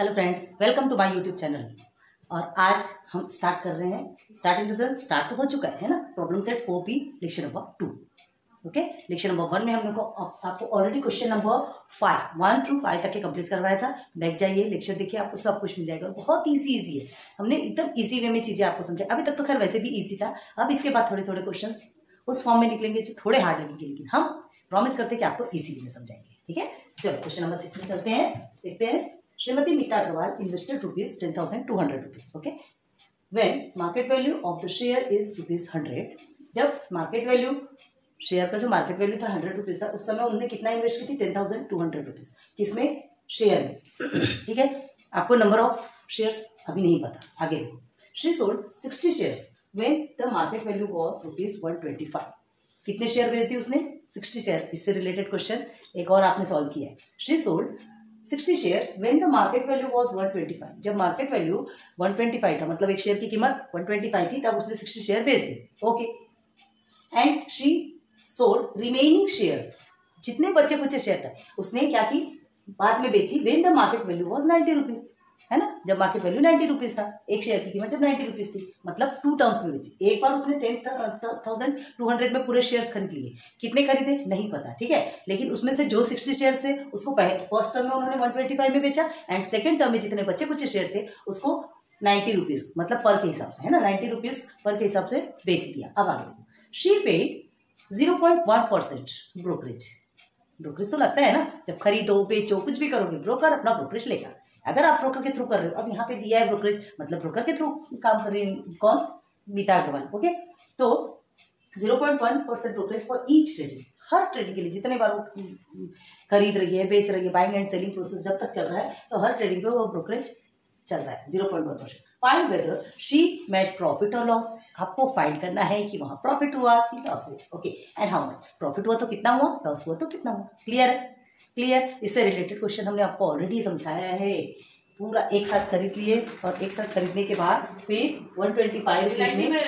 Hello friends, welcome to my YouTube channel. और आज हम स्टार्ट कर रहे हैं। Start in the sense start तो हो चुका है ना। Problem set 4P lecture number 2। Okay, lecture number 1 में हमने आपको ऑलरेडी क्वेश्चन नंबर 1 to 5 तक के कंप्लीट करवाया था। बैक जाइए, लेक्चर देखिए, आपको सब कुछ मिल जाएगा। बहुत इजी है, हमने एकदम इजी वे में चीज़ें आपको समझाई। अभी तक तो खैर वैसे भी इजी था। अब इसके बाद थोड़े थोड़े क्वेश्चन उस फॉर्म में निकलेंगे जो थोड़े हार्ड लगेंगे, लेकिन हम प्रॉमिस करते हैं कि आपको इजी वे में समझाएंगे। ठीक है, चलो क्वेश्चन नंबर 6 में चलते हैं, देखते हैं। Shrimati Meeta Agarwal invested ₹10,200. Okay, when market value of the share is ₹100, जब मार्केट वैल्यू शेयर का जो मार्केट वैल्यू था ₹100 था, उस समय उन्होंने कितना इन्वेस्ट की थी? ₹10,200। किसमें? शेयर में। ठीक है, आपको नंबर ऑफ शेयर्स अभी नहीं पता, आगे देखो। She sold 60 shares when the market value was ₹125। कितने शेयर बेच दी उसने? 60 शेयर। इससे रिलेटेड क्वेश्चन एक और आपने सॉल्व किया है। She sold 60 shares when the market value was 125। जब मार्केट वैल्यू 125 था, मतलब एक शेयर की कीमत 125 थी, तब उसने 60 शेयर बेच दिए। Okay, and she sold remaining shares, जितने बचे कुछ शेयर थे उसने क्या की? बाद में बेची। When the market value was ₹90, है ना। जब मार्केट वैल्यू ₹90 था, एक शेयर की कीमत जब ₹90 थी, मतलब 2 टर्म्स में बेची। एक बार उसने 10,200 में पूरे शेयर्स खरीद लिए। कितने खरीदे नहीं पता, ठीक है, लेकिन उसमें से जो 60 शेयर थे उसको फर्स्ट टर्म में उन्होंने 125 में बेचा, एंड सेकंड टर्म में जितने बचे कुछ शेयर थे उसको ₹90, मतलब पर के हिसाब से, है ना, ₹90 पर के हिसाब से बेच दिया। अब आगे देखो, शी पेड 0.1% ब्रोकरेज। ब्रोकरेज तो लगता है ना, जब खरीदो बेचो कुछ भी करोगे, ब्रोकर अपना ब्रोकरेज लेगा। अगर आप ब्रोकर के थ्रू कर रहे हो, अब यहाँ पे दिया है ब्रोकरेज, मतलब ब्रोकर के थ्रू काम कर रही है कौन? मीता अग्रवाल। ओके, तो 0.1% brokerage for each trading. Her trading के लिए जितने बार वो खरीद रही है, बेच रही है, बाइंग एंड सेलिंग प्रोसेस जब तक चल रहा है, तो हर ट्रेडिंग पे वो ब्रोकरेज चल रहा है 0.1%। Find whether she made profit और लॉस। आपको फाइंड करना है कि वहां प्रॉफिट हुआ कि लॉस हुआ। Okay, and how much? Profit हुआ तो कितना हुआ, लॉस हुआ तो कितना हुआ। क्लियर है? क्लियर। इससे रिलेटेड क्वेश्चन हमने आपको ऑलरेडी समझाया है। पूरा एक साथ खरीद लिए, और एक साथ खरीदने के बाद फिर 125 में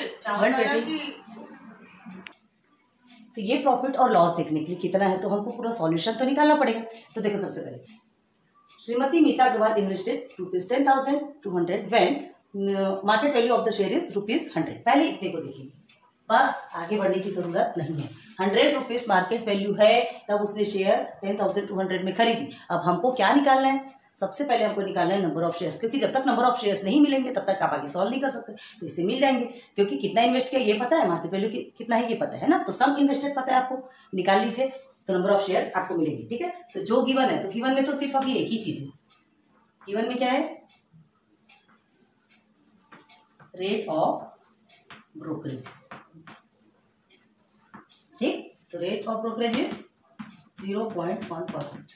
तो ये प्रॉफिट और लॉस देखने के लिए कितना है, तो हमको पूरा सॉल्यूशन तो निकालना पड़ेगा। तो देखो, सबसे पहले Shrimati Meeta Agarwal invested ₹10,200 when market value of the share is ₹100। पहले इतने को देखेंगे, बस आगे बढ़ने की जरूरत नहीं है। ₹100 मार्केट वैल्यू है, तब उसने शेयर 10,200 में खरीदी। अब हमको क्या निकालना है? सबसे पहले हमको निकालना है नंबर ऑफ शेयर्स, क्योंकि जब तक नंबर ऑफ शेयर्स नहीं मिलेंगे तब तक आप आगे सॉल्व नहीं कर सकते। तो इससे मिल जाएंगे, क्योंकि कितना इन्वेस्ट किया ये पता है, मार्केट वैल्यू कितना है ये पता है ना, तो सम इन्वेस्टेड पता है आपको, निकाल लीजिए, तो नंबर ऑफ शेयर्स आपको मिलेंगे। ठीक है, तो जो गिवन है, तो गिवन में तो सिर्फ अभी एक ही चीज है। गिवन में क्या है? Rate of brokerage. ठीक, तो rate of brokerage is 0.1%।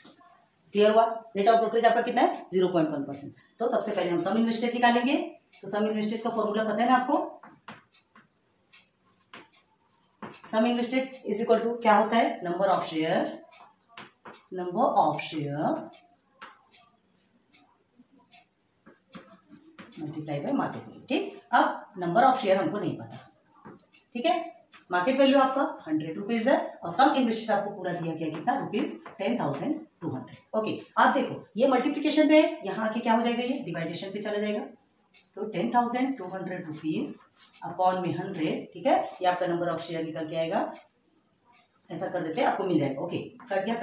Clear हुआ? रेट ऑफ ब्रोकरेज आपका कितना है? 0.1%। तो सबसे पहले हम सम इन्वेस्टेड निकालेंगे। तो सम इन्वेस्टेड का फॉर्मूला पता है ना आपको? सम इन्वेस्टेड इज इक्वल टू क्या होता है? Number of share multiply by market value. ठीक, अब नंबर ऑफ शेयर हमको नहीं पता। ठीक है, मार्केट वैल्यू आपका ₹100 है, और सम इन्वेस्टेड आपको पूरा दिया गया कितना? ₹10,200। ओके, आप देखो ये मल्टीप्लीकेशन पे है, यहाँ आके क्या हो जाएगा? ये डिवाइडेशन पे चला जाएगा। तो ₹10,200 अपॉन में 100। ठीक है, ये आपका नंबर ऑफ शेयर निकल के आएगा। ऐसा कर देते हैं, आपको मिल जाएगा। ओके, कट गया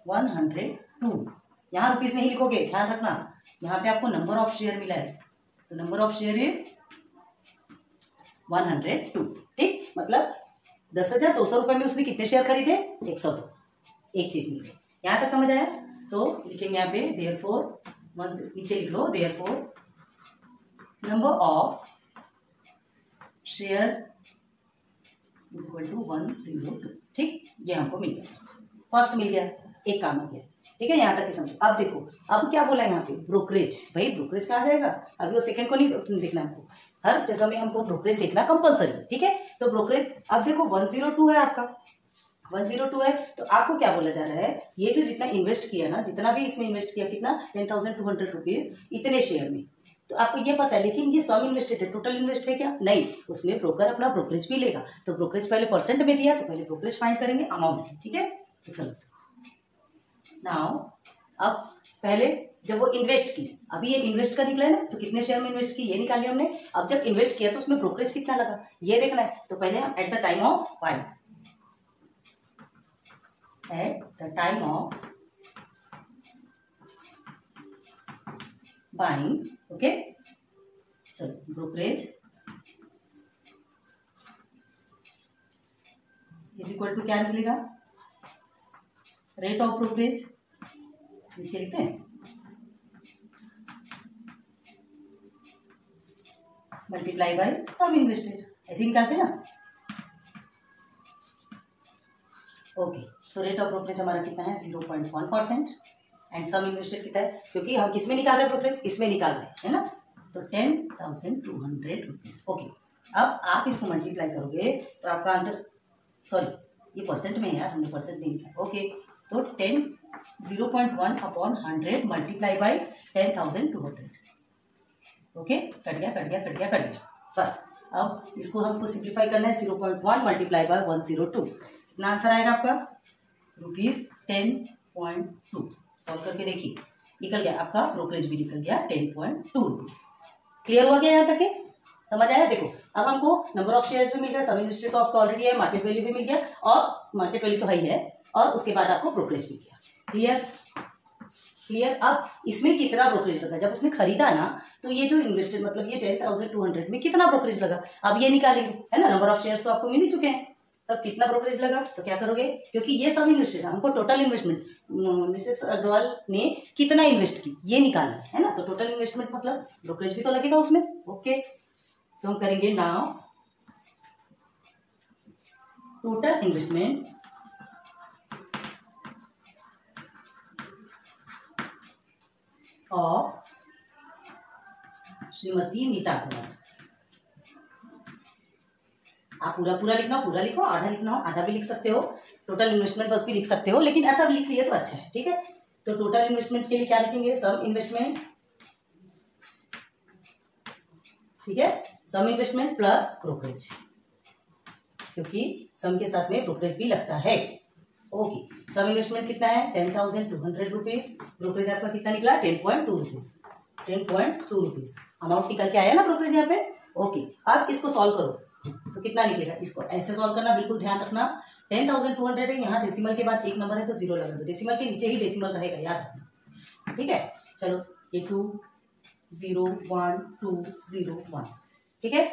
102। यहाँ रुपीज नहीं लिखोगे, ध्यान रखना, यहाँ पे आपको नंबर ऑफ शेयर मिला है, तो नंबर ऑफ शेयर इज 102। ठीक, मतलब 10,200 रुपए में उसने कितने शेयर खरीदे? 102। एक चीज मिल गई। यहां तक समझ आया? तो लिखेंगे यहाँ पे देयरफॉर, नीचे लिख लो, therefore number of share is equal to 102। ठीक, ये हमको मिल गया, फर्स्ट मिल गया, एक काम हो गया। ठीक है, यहाँ तक ही समझो। अब देखो, अब क्या बोला है यहाँ पे? ब्रोकरेज। भाई ब्रोकरेज कहाँ जाएगा? अभी वो सेकंड को नहीं देखना हमको, हर जगह में हमको ब्रोकरेज देखना कंपलसरी है। ठीक है, तो ब्रोकरेज अब देखो 102 है आपका, 102 है, तो आपको क्या बोला जा रहा है? ये जो जितना इन्वेस्ट किया ना, जितना भी इसमें इन्वेस्ट किया, कितना? ₹10,200 इतने शेयर में, तो आपको ये पता है, लेकिन ये सम इन्वेस्टेड है, टोटल इन्वेस्ट है क्या? नहीं, उसमें ब्रोकर अपना ब्रोकरेज भी लेगा। तो ब्रोकरेज पहले परसेंट में दिया, तो पहले ब्रोकरेज फाइंड करेंगे अमाउंट। ठीक है, तो चलो नाउ अब पहले जब वो इन्वेस्ट की, अभी ये इन्वेस्ट का निकला है ना, तो कितने शेयर में इन्वेस्ट की ये निकाल लिया हमने। अब जब इन्वेस्ट किया तो उसमें ब्रोकरेज कितना लगा ये देखना है। तो पहले हम at the time of buying, at the time of buying, okay. चलो ब्रोकरेज इज इक्वल टू क्या निकलेगा, रेट ऑफ ब्रोकरेज, नीचे लिखते हैं, मल्टीप्लाई बाय सम इन्वेस्टेड, ऐसे निकालते हैं ना। ओके, तो रेट ऑफ ब्रोकरेज हमारा कितना है 0.1% एंड सम इन्वेस्टेड कितना है, क्योंकि हम किस में निकाल रहे हैं ब्रोकरेज, इसमें निकाल रहे हैं, है ना। तो 10,200 रुपीज। ओके, अब आप इसको मल्टीप्लाई करोगे तो आपका आंसर, सॉरी ये परसेंट में है यार, हमने परसेंट नहीं लिखा। ओके, तो 0.1/100 मल्टीप्लाई बाई 10,200। ओके, कट गया। बस अब इसको हमको सिंप्लीफाई करना है, 0.1 मल्टीप्लाई बाय 102, कितना आंसर आएगा आपका ₹10.2। सॉल्व करके देखिए, निकल गया आपका ब्रोकरेज भी निकल गया 10.2 रुपीज़। क्लियर हो गया यहाँ तक के, समझ आया। देखो अब हमको नंबर ऑफ शेयर्स भी मिल गया, सब इन्वेस्टेड तो आपका ऑलरेडी है, मार्केट वैल्यू भी मिल गया, और मार्केट वैल्यू तो है ही है, और उसके बाद आपको ब्रोकरेज मिल गया। क्लियर। अब इसमें कितना ब्रोकरेज लगा, जब उसने खरीदा ना, तो ये जो इन्वेस्टेड मतलब ये 10,200 में कितना ब्रोकरेज लगा, अब ये निकालेंगे, है ना। नंबर ऑफ शेयर्स तो आपको मिल ही चुके हैं, तब कितना ब्रोकरेज लगा, तो क्या करोगे, क्योंकि ये सब इन्वेस्टेड है, हमको टोटल इन्वेस्टमेंट मिसेस अग्रवाल ने कितना इन्वेस्ट की ये निकालना है ना। तो टोटल इन्वेस्टमेंट मतलब ब्रोकरेज भी तो लगेगा उसमें। ओके, तो हम करेंगे now total investment of Shrimati Neeta Agarwal. आप पूरा लिखना, पूरा लिखो, आधा लिखना हो आधा भी लिख सकते हो, टोटल इन्वेस्टमेंट बस भी लिख सकते हो, लेकिन ऐसा लिख लिया तो अच्छा है, ठीक है। तो टोटल इन्वेस्टमेंट के लिए क्या लिखेंगे, सम इन्वेस्टमेंट, ठीक है, सम इन्वेस्टमेंट प्लस ब्रोकरेज, क्योंकि सम के साथ में ब्रोकरेज भी लगता है। ओके, सम इन्वेस्टमेंट कितना है 10,200 रुपीज, ब्रोकरेज आपका कितना निकला 10.2 रुपीज, 10.2 रुपीज अमाउंट निकल के आया ना ब्रोकरेज यहाँ पे। ओके, अब इसको सॉल्व करो तो कितना निकलेगा, इसको ऐसे सॉल्व करना, बिल्कुल ध्यान रखना। 10,200 है, यहाँ डेसिमल के बाद एक नंबर है तो 0 लगा दो, डेसिमल के नीचे ही डेसिमल रहेगा, याद रखना, ठीक है। चलो ये 2 0 1 2 0 1, ठीक है।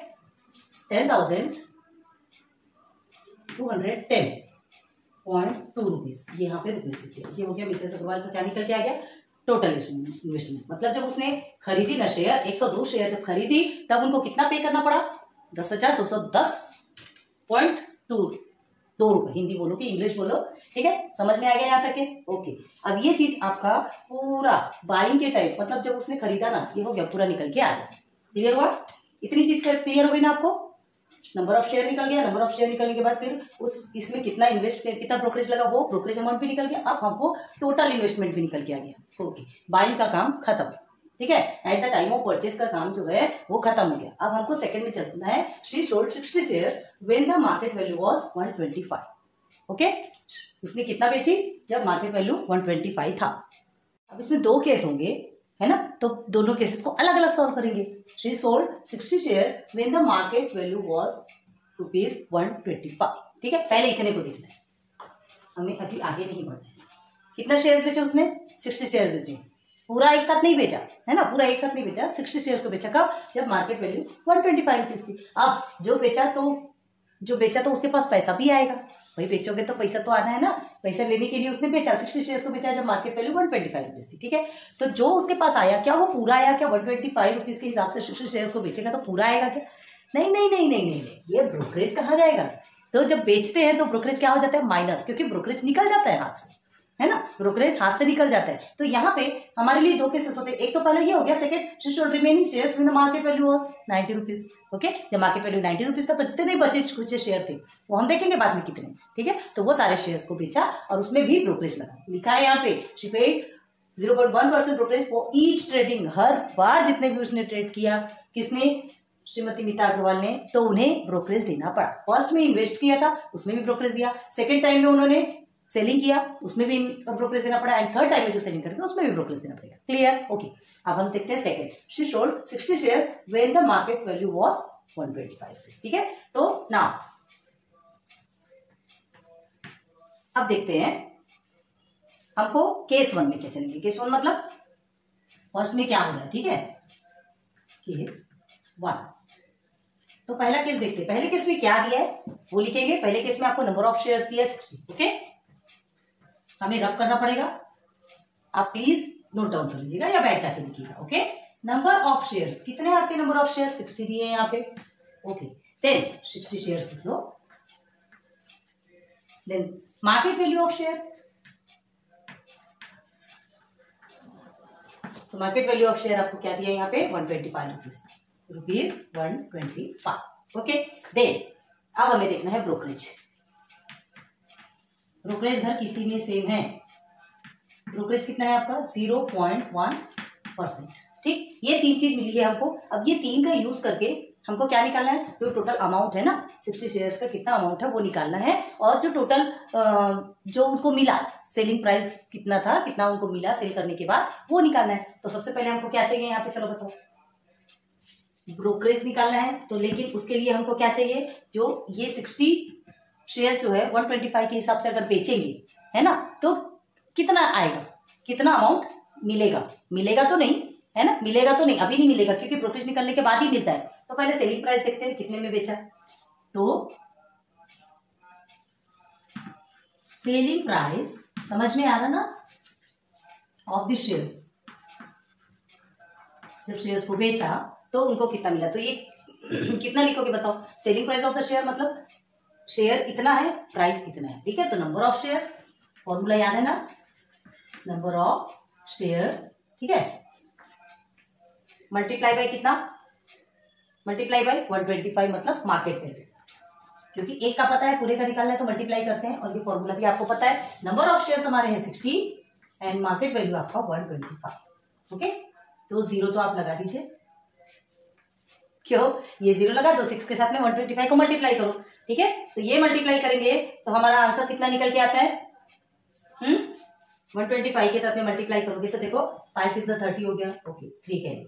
10,210.2 रुपीज, ये यहाँ पे रुपीज लिख दिया। ये हो गया मिसेस अग्रवाल का क्या निकल के आ गया, टोटल इन्वेस्टमेंट। मतलब जब उसने खरीदी ना शेयर, 102 शेयर जब खरीदी, तब उनको कितना पे करना पड़ा, 10,210.2 रुपये। हिंदी बोलो कि इंग्लिश बोलो, ठीक है, समझ में आ गया यहाँ तक के। ओके, अब ये चीज आपका पूरा बाइंग के टाइम, मतलब जब उसने खरीदा ना, ये हो गया पूरा निकल के आ गया। क्लियर हुआ, इतनी चीज क्लियर हो गई ना आपको। नंबर ऑफ शेयर निकल गया, नंबर ऑफ शेयर निकलने के बाद फिर उस इसमें कितना इन्वेस्ट कितना ब्रोकरेज लगा, वो ब्रोकरेज अमाउंट भी निकल गया। अब हमको टोटल इन्वेस्टमेंट भी निकल के आ गया। ओके, बाइंग का काम खत्म, ठीक है। At the time of purchase का काम जो है वो खत्म हो गया। अब हमको सेकंड में चलना है, she sold 60 shares when the market value was 125। Okay, उसने कितना बेची, जब मार्केट वैल्यू 125 था। अब इसमें दो केस होंगे, है ना, तो दोनों केसेस को अलग अलग सॉल्व करेंगे। She sold 60 shares when the market value was ₹125, ठीक है। पहले इतने को देखना है, हमें अभी आगे नहीं बढ़ना है। कितना शेयर्स बेचे उसने, 60 शेयर बेचे, पूरा एक साथ नहीं बेचा, है ना, पूरा एक साथ नहीं बेचा, 60 शेयर्स को बेचा। कब, जब मार्केट वैल्यू 125 रुपीज थी। अब जो बेचा तो उसके पास पैसा भी आएगा, भाई बेचोगे तो पैसा तो आना है ना, पैसा लेने के लिए उसने बेचा, 60 शेयर्स को बेचा जब मार्केट वैल्यू 125 रुपीज थी, ठीक है। तो जो उसके पास आया, क्या वो पूरा आया, क्या 125 रुपीज के हिसाब से 60 शेयर्स को बेचेगा तो पूरा आएगा क्या, नहीं नहीं नहीं नहीं नहीं, ये ब्रोकरेज कहा जाएगा। तो जब बेचते हैं तो ब्रोकरेज क्या हो जाता है, माइनस, क्योंकि ब्रोकरेज निकल जाता है हाथ से, है ना, ब्रोकरेज हाथ से निकल जाता है। तो यहाँ पे हमारे लिए दो केसेस होते हैं, एक तो पहले ये हो गया, second she sold remaining shares when the market value was 90 rupees. Okay, जब मार्केट वैल्यू 90 रुपीज था तो जितने बचे कुछ शेयर थे वो हम देखेंगे बाद में कितने, ठीक है। तो वो सारे शेयर्स को बेचा और उसमें भी ब्रोकरेज लगा, लिखा है यहाँ पे, she paid 0.1% brokerage for each trading. हर बार जितने भी उसने ट्रेड किया, किसने, श्रीमती नीता अग्रवाल ने, तो उन्हें ब्रोकरेज देना पड़ा। फर्स्ट में इन्वेस्ट किया था उसमें भी ब्रोकरेज दिया, सेकेंड टाइम में उन्होंने सेलिंग किया उसमें भी ब्रोकरेज देना पड़ा, एंड थर्ड टाइम में जो सेलिंग करेंगे उसमें भी ब्रोकरेज देना पड़ेगा। क्लियर? ओके। अब हम देखते हैं second, she sold 60 shares when the market value was 125 rupees. ठीक है, तो नाउ अब देखते हैं, हमको केस 1 लेके चलेंगे। केस 1 मतलब फर्स्ट में क्या हो रहा है, ठीक है, केस 1। तो पहला केस देखते हैं, पहले केस में क्या दिया है वो लिखेंगे। पहले केस में आपको नंबर ऑफ शेयर्स दिया है 60। ओके, हमें रब करना पड़ेगा, आप प्लीज नोट डाउन कर लीजिएगा या बैक जाके लिखिएगा। ओके, नंबर ऑफ शेयर्स कितने हैं आपके, नंबर ऑफ शेयर्स 60 दिए हैं यहाँ पे। ओके, देन 60 शेयर्स लिख लो। Then market value of share, तो मार्केट वैल्यू ऑफ शेयर आपको क्या दिया है यहाँ पे, 125 रुपीज 125। ओके, देन अब हमें देखना है ब्रोकरेज। ब्रोकरेज हर किसी में सेम है। ब्रोकरेज कितना है आपका, 0.1%। ठीक, ये तीन चीज मिली है हमको। अब ये तीन का यूज करके हमको क्या निकालना है, जो टोटल अमाउंट है ना 60 शेयर्स का कितना अमाउंट है वो निकालना है, और जो टोटल जो उनको मिला सेलिंग प्राइस कितना था, कितना उनको मिला सेल करने के बाद वो निकालना है। तो सबसे पहले हमको क्या चाहिए यहाँ पे, चलो बताओ, ब्रोकरेज निकालना है। तो लेकिन उसके लिए हमको क्या चाहिए, जो ये 60 शेयर्स जो है 125 के हिसाब से अगर बेचेंगे है ना, तो कितना आएगा, कितना अमाउंट मिलेगा, मिलेगा तो नहीं है ना, मिलेगा तो नहीं, अभी नहीं मिलेगा क्योंकि ब्रोकरेज निकलने के बाद ही मिलता है। तो पहले सेलिंग प्राइस देखते हैं कितने में बेचा। तो सेलिंग प्राइस समझ में आ रहा ना, ऑफ द शेयर्स, जब शेयर्स को बेचा तो उनको कितना मिला, तो ये कितना लिखोगे बताओ, selling price of the share मतलब शेयर इतना है, प्राइस इतना है। ठीक है, तो नंबर ऑफ शेयर्स, फॉर्मूला याद है ना, नंबर ऑफ शेयर्स, ठीक है, मल्टीप्लाई बाय कितना, मल्टीप्लाई बाय 125 मतलब मार्केट वैल्यू, क्योंकि एक का पता है पूरे का निकालना है तो मल्टीप्लाई करते हैं, और ये फॉर्मूला भी आपको पता है। नंबर ऑफ शेयर्स हमारे हैं 60 एंड मार्केट वैल्यू आपका 125। ओके, तो 0 तो आप लगा दीजिए, क्यों ये 0 लगा दो, 6 के साथ में 125 को मल्टीप्लाई करो। ठीक है, तो ये मल्टीप्लाई करेंगे तो हमारा आंसर कितना निकल के आता है, 125 के साथ में मल्टीप्लाई करोगे तो देखो 5 6 30 हो गया। ओके, 3 कैरी,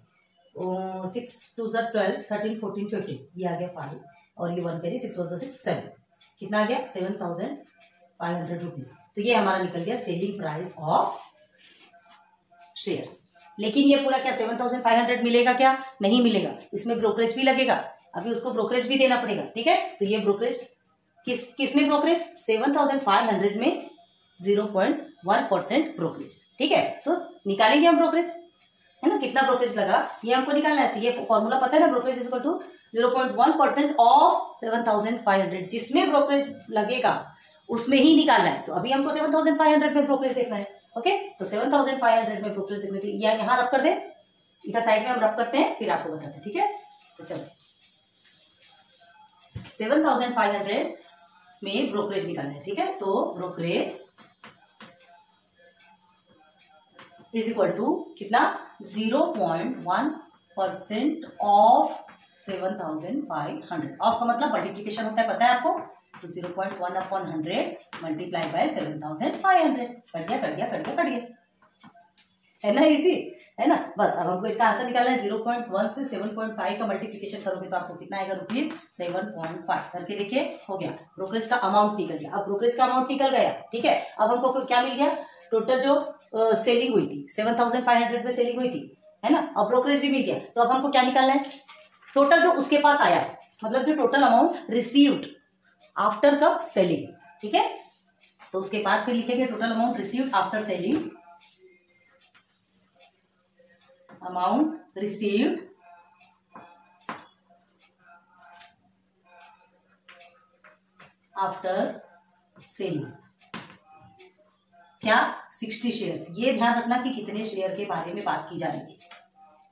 6 2 12 13 14 15, ये आ गया 5, और ये 1 कैरी, 6 1 6 7, कितना आ गया 7500 रुपीज। तो ये हमारा निकल गया सेलिंग प्राइस ऑफ शेयर्स। लेकिन ये पूरा क्या 7500 मिलेगा, क्या नहीं मिलेगा, इसमें ब्रोकरेज भी लगेगा, अभी उसको ब्रोकरेज भी देना पड़ेगा। ठीक है, तो ये ब्रोकरेज किस में ब्रोकरेज, 7500 में 0.1% ब्रोकरेज। ठीक है, तो निकालेंगे हम ब्रोकरेज, है ना, कितना ब्रोकरेज लगा ये हमको निकालना है। तो ये फॉर्मूला पता है ना, brokerage is equal to 0.1% of 7500, जिसमें ब्रोकरेज लगेगा उसमें ही निकालना है। तो अभी हमको 7500 में ब्रोकरेज देखना है। ओके, तो 7500 में ब्रोकरेज देखने के लिए यहाँ रब कर दे, इधर साइड में हम रब करते हैं फिर आपको बताते हैं। ठीक है, तो चलो 7500 में ब्रोकरेज निकालना है। ठीक है, तो ब्रोकरेज इज इक्वल टू कितना, 0.1% ऑफ 7500। ऑफ का मतलब मल्टीप्लीकेशन होता है, पता है आपको, तो 0.1/100 मल्टीप्लाई बाय 7500, कट गया, है ना, इजी है ना। बस अब हमको इसका आंसर निकालना है, 0.1 से 7.5 का मल्टीप्लिकेशन करोगे तो आपको कितना आएगा, रुपीज 7.5 करके देखिए, हो गया, ब्रोकरेज का अमाउंट निकल गया। अब ब्रोकरेज का अमाउंट निकल गया, ठीक है, अब हमको क्या मिल गया, टोटल जो सेलिंग हुई थी 7500 में सेलिंग हुई थी, है ना, अब ब्रोकरेज भी मिल गया। तो अब हमको क्या निकालना है, टोटल जो उसके पास आया, मतलब जो टोटल अमाउंट रिसीव्ड आफ्टर कब सेलिंग। ठीक है, तो उसके बाद फिर लिखेंगे total amount received after selling, amount received after selling, क्या 60 शेयर्स। ये ध्यान रखना कि कितने शेयर के बारे में बात की जा रही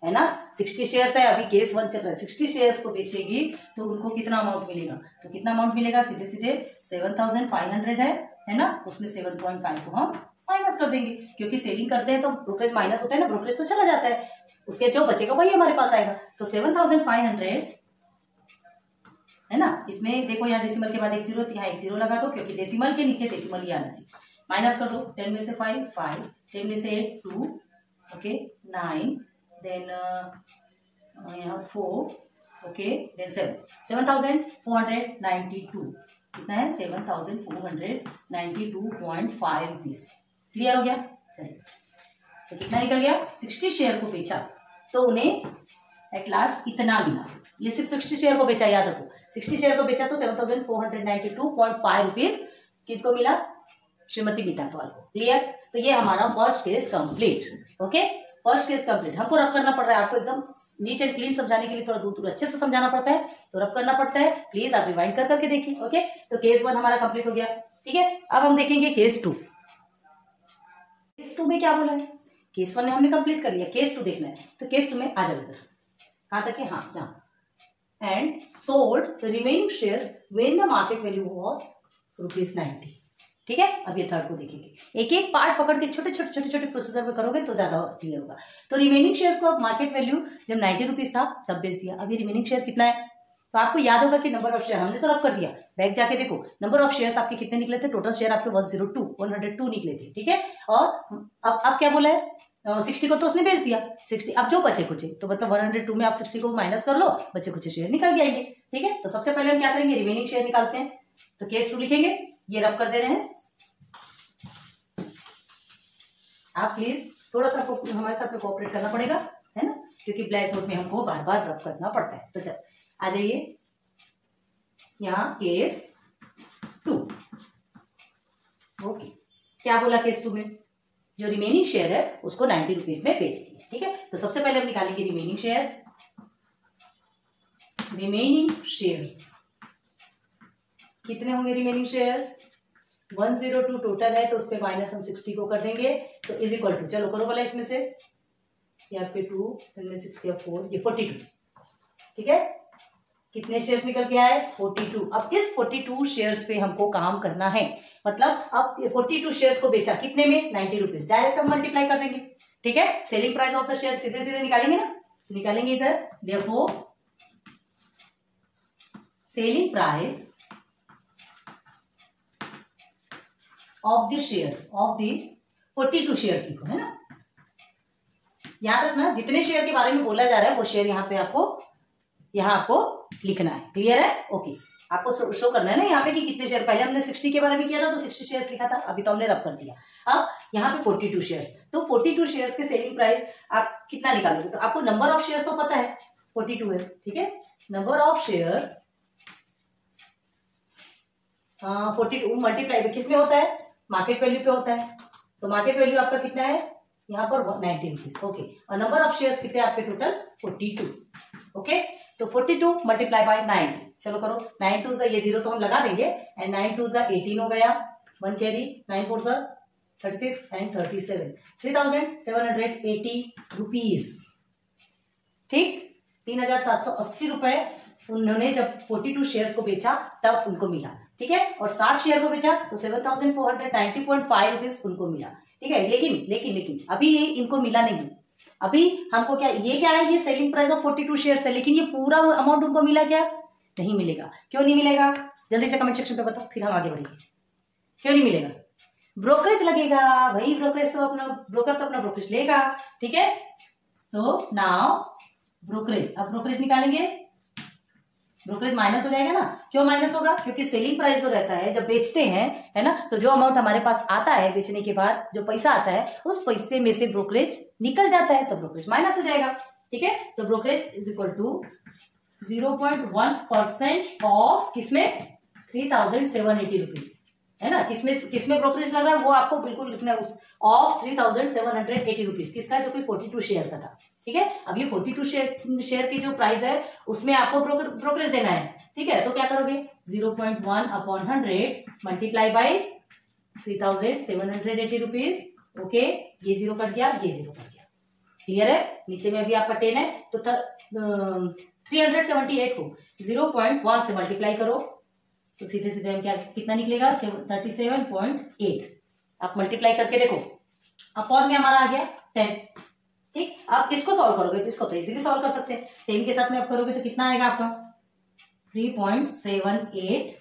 है ना, 60 शेयर्स है, अभी केस 1 चल रहा है, 60 शेयर्स को बेचेगी तो उनको कितना अमाउंट मिलेगा, तो कितना अमाउंट मिलेगा, सीधे सीधे 7500 है ना, उसमें 7.5 को हम माइनस कर देंगे, क्योंकि सेलिंग करते हैं तो ब्रोकरेज माइनस होता है ना, ब्रोकरेज तो चला जाता है, उसके जो बचेगा वही हमारे पास आएगा। तो 7500 है ना, इसमें देखो यहाँ डेसिमल के बाद एक जीरो, यहाँ एक जीरो लगा दो, क्योंकि डेसिमल के नीचे डेसिमल ही आना चाहिए, माइनस कर दो, 10 में से 5 5, 10 में से 8 2, ओके 9, देन यहाँ 4, ओके देन 7, 7492, कितना है 7492.5 रुपीज। क्लियर हो गया? चलिए, तो कितना निकल गया, 60 शेयर को बेचा तो उन्हें एट लास्ट इतना मिला। ये सिर्फ 60 शेयर को बेचा, याद रखो 60 शेयर को बेचा तो 7492.5 रुपीज किसको मिला, श्रीमती मीता अग्रवाल को। क्लियर? तो ये हमारा first case complete. Okay, first case complete. हमको रब करना पड़ रहा है, आपको एकदम नीट एंड क्लीन समझाने के लिए थोड़ा दूर दूर अच्छे से समझाना पड़ता है, तो रब करना पड़ता है। प्लीज आप रिवाइंड कर करके देखिए। ओके, तो केस 1 हमारा कंप्लीट हो गया। ठीक है, अब हम देखेंगे केस 2। केस 2 में क्या बोला है, केस 1 ने हमने कंप्लीट कर लिया, केस 2 देखना है। तो केस 2 में आ जाओ इधर, कहाँ तक है, हाँ यहाँ, and sold the remaining shares when the market value was ₹90। ठीक है, अब ये थर्ड को देखेंगे, एक एक पार्ट पकड़ के छोटे छोटे प्रोसेसर में करोगे तो ज्यादा क्लियर होगा। तो रिमेनिंग शेयर्स को मार्केट वैल्यू जब 90 रुपीज था तब बेच दिया। अब ये रिमेनिंग शेयर कितना है, तो आपको याद होगा कि नंबर ऑफ शेयर हमने तो रब कर दिया, बैक जाके देखो नंबर ऑफ शेयर्स आपके कितने निकले थे, टोटल शेयर आपके 102 निकले थे। ठीक है, और अब क्या बोला है, 60 को तो उसने बेच दिया, 60 अब जो बचे कुछ तो मतलब 102 में आप 60 को माइनस कर लो, बचे कुछ शेयर निकल जाएंगे। ठीक है, तो सबसे पहले हम क्या करेंगे, रिमेनिंग शेयर निकालते हैं। तो केस 2 लिखेंगे, ये रब कर दे रहे हैं। आप प्लीज थोड़ा सा हमारे साथ में कोऑपरेट करना पड़ेगा, है ना, क्योंकि ब्लैक बोर्ड में हमको बार बार रब करना पड़ता है। तो चल आ जाइए यहाँ केस 2। ओके, क्या बोला केस 2 में, जो रिमेनिंग शेयर है उसको 90 रुपीज में बेच दिया। ठीक है, तो सबसे पहले हम निकालेंगे रिमेनिंग शेयर। रिमेनिंग शेयर्स कितने होंगे, रिमेनिंग शेयर्स 102 टोटल है, तो उस पर माइनस हम 60 को कर देंगे, तो इज इक्वल टू, चलो करो बोला इसमें से, यहाँ पे 2, फिर 6 किया 4, ये 42। ठीक है, कितने शेयर्स निकल के आए, 42। अब इस 42 शेयर्स पे हमको काम करना है, मतलब अब 42 शेयर्स को बेचा कितने में, 90 रुपीज। डायरेक्ट हम मल्टीप्लाई कर देंगे। ठीक है, selling price of the share सीधे सीधे निकालेंगे ना, निकालेंगे इधर, therefore selling price of the share of the 42 shares लिखो, है ना। याद रखना जितने शेयर के बारे में बोला जा रहा है वो शेयर यहाँ पे आपको लिखना है। क्लियर है? ओके, आपको शो करना है ना यहाँ पे कि कितने शेयर, पहले हमने 60 के बारे में किया था तो 60 शेयर्स लिखा था, अभी तो हमने रब कर दिया। अब यहाँ पे 42 शेयर्स, तो 42 शेयर्स के सेलिंग प्राइस आप कितना निकालोगे, तो आपको नंबर ऑफ शेयर्स तो पता है 42 है। ठीक है, नंबर ऑफ शेयर्स 42 मल्टीप्लाई किस में होता है, मार्केट वैल्यू पे होता है। तो मार्केट वैल्यू आपका कितना है यहाँ पर 90 रुपीज। ओके, और नंबर ऑफ शेयर्स कितने आपके टोटल 42। ओके, तो 42 मल्टीप्लाई बाय 90, चलो करो, 9 2 ये 0 तो हम लगा देंगे, एंड 9 2 18 हो गया, 1 कैरी, 9 4 36 एंड 37, 3780 रुपीज। ठीक, 3780 रुपए उन्होंने जब 42 शेयर्स को बेचा तब उनको मिला। ठीक है, और 60 शेयर को बेचा तो 7490.5 रुपीज उनको मिला। ठीक है, लेकिन अभी ये इनको मिला नहीं। अभी हमको क्या, ये क्या है, ये सेलिंग प्राइस ऑफ 42 शेयर्स है, लेकिन ये पूरा अमाउंट उनको मिला क्या, नहीं मिलेगा। क्यों नहीं मिलेगा, जल्दी से कमेंट सेक्शन पे बताओ, फिर हम आगे बढ़ेंगे। क्यों नहीं मिलेगा, ब्रोकरेज लगेगा भाई, ब्रोकरेज तो अपना ब्रोकर तो अपना ब्रोकरेज लेगा। ठीक है, तो नाउ ब्रोकरेज, अब ब्रोकरेज निकालेंगे, ब्रोकरेज माइनस हो जाएगा ना। क्यों माइनस होगा, क्योंकि सेलिंग प्राइस जो रहता है जब बेचते हैं, है ना, तो जो अमाउंट हमारे पास आता है बेचने के बाद, जो पैसा आता है उस पैसे में से ब्रोकरेज निकल जाता है, तो ब्रोकरेज माइनस हो जाएगा। ठीक है, तो brokerage is equal to 0.1% of किसमें 3780 रुपीज, है ना। किसमें ब्रोकरेज लग रहा है वो आपको बिल्कुल लिखना है, ऑफ 3780 रुपीज, किसका, जो कि 42 शेयर का था। ठीक है, अब ये 42 शेयर की जो प्राइस है उसमें आपको ब्रोकरेज देना है। ठीक है, तो क्या करोगे, 0.1/100 मल्टीप्लाई बाई 3780 रुपीज। ओके, ये 0 कट गया, ये 0 कट गया। क्लियर है, नीचे में अभी आपका 10 है, तो 378 को 0.1 से मल्टीप्लाई करो, तो सीधे सीधे हम क्या, कितना निकलेगा, 37.8। आप मल्टीप्लाई करके देखो, अपॉन में हमारा आ गया 10। ठीक, आप इसको सॉल्व करोगे तो इसको तो इजीली सॉल्व कर सकते हैं, 10 के साथ में आप करोगे तो कितना आएगा आपका 3.78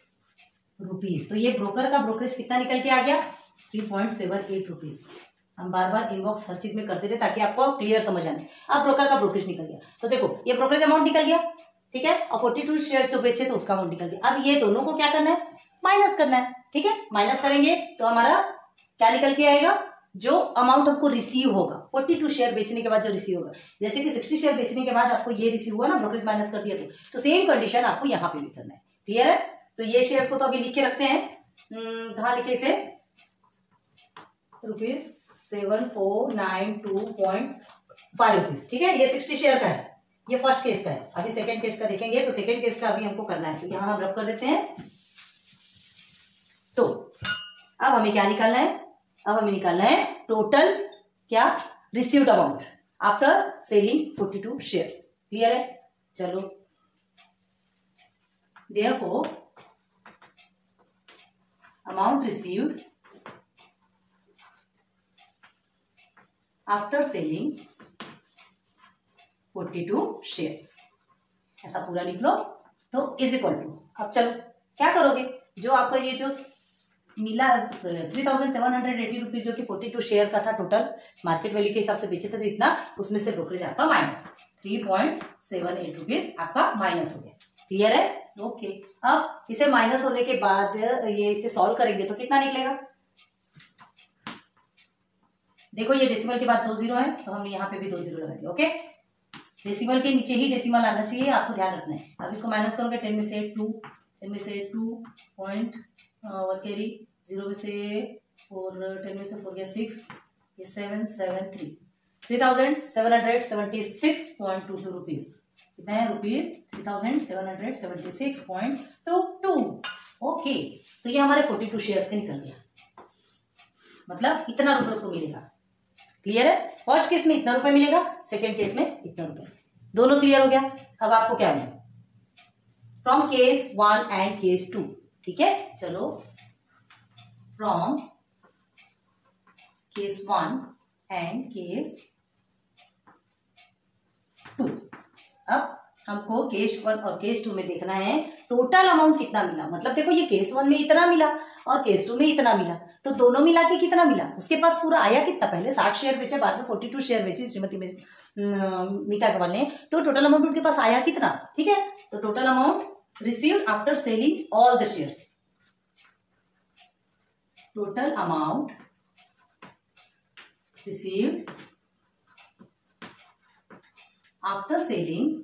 रुपीज। तो ये ब्रोकर का ब्रोकरेज कितना निकल के आ गया, 3.78 रुपीज़। हम बार बार इनबॉक्स हर चीज़ में करते रहे ताकि आपको क्लियर समझ आने। अब ब्रोकर का ब्रोकरेज निकल गया, तो देखो ये ब्रोकरेज अमाउंट निकल गया, ठीक है, और 42 शेयर जो बेचे तो उसका अमाउंट निकल गया। अब ये दोनों को क्या करना है, माइनस करना है, ठीक है। माइनस करेंगे तो हमारा क्या निकल के आएगा, जो अमाउंट हमको रिसीव होगा 42 शेयर बेचने के बाद जो रिसीव होगा। जैसे कि 60 शेयर बेचने के बाद आपको ये रिसीव हुआ ना, ब्रोकरेज माइनस कर दिया, तो सेम कंडीशन आपको यहाँ पे भी करना है। क्लियर है? तो ये शेयर्स को तो अभी लिख के रखते हैं, कहाँ लिखे इसे, ₹7492.5 रुपीज, ठीक है। ये 60 शेयर का है, ये फर्स्ट केस का है। अभी सेकंड केस का देखेंगे, तो सेकंड केस का अभी हमको करना है, तो यहाँ हम रब कर देते हैं। तो अब हमें क्या निकालना है, अब हमें निकालना है टोटल क्या, received amount after selling 42 shares. Clear है? चलो, therefore amount received after selling 42 shares, ऐसा पूरा लिख लो। तो इज इक्वल टू, अब चलो क्या करोगे, जो आपको ये जो मिला 3780 रुपीज, जो कि 42 शेयर का था, टोटल मार्केट वैल्यू के हिसाब से बेचे थे तो इतना, उसमें से ब्रोकरेज आपका माइनस 3.78 रुपीज आपका माइनस हो गया। क्लियर है? ओके। अब इसे माइनस होने के बाद ये इसे सॉल्व करेंगे तो कितना निकलेगा, देखो ये डेसिमल के बाद 2 जीरो है, तो हमने यहाँ पे भी 2 जीरो लगा दिया। ओके, डेसिमल के नीचे ही डेसिमल आना चाहिए, आपको ध्यान रखना है। अब इसको माइनस करोगे, 10 में से 2, 10 में से 2 पॉइंट 1 कैरी, 0 में से 4, 10 में से 4 गया 6, ये 7, 7, 3, 3776.22 रुपीज। कितना है रुपीज, 3776.22। ओके, तो ये हमारे 42 शेयर्स के निकल गया, मतलब इतना रुपये उसको मिलेगा। क्लियर है? फर्स्ट केस में इतना रुपए मिलेगा, सेकेंड केस में इतना रुपए, दोनों क्लियर हो गया। अब आपको क्या मिला, फ्रॉम केस 1 एंड केस 2, ठीक है। चलो, फ्रॉम केस 1 एंड केस 2, अब हमको केस 1 और केस 2 में देखना है टोटल अमाउंट कितना मिला। मतलब देखो ये केस 1 में इतना मिला और केस 2 में इतना मिला, तो दोनों मिला के कितना मिला, उसके पास पूरा आया कितना, पहले 60 शेयर बेचे, बाद में 42 शेयर बेचे श्रीमती मीता अग्रवाल ने, तो टोटल अमाउंट उनके पास आया कितना, ठीक है। तो total amount received after selling all the shares, total amount received after selling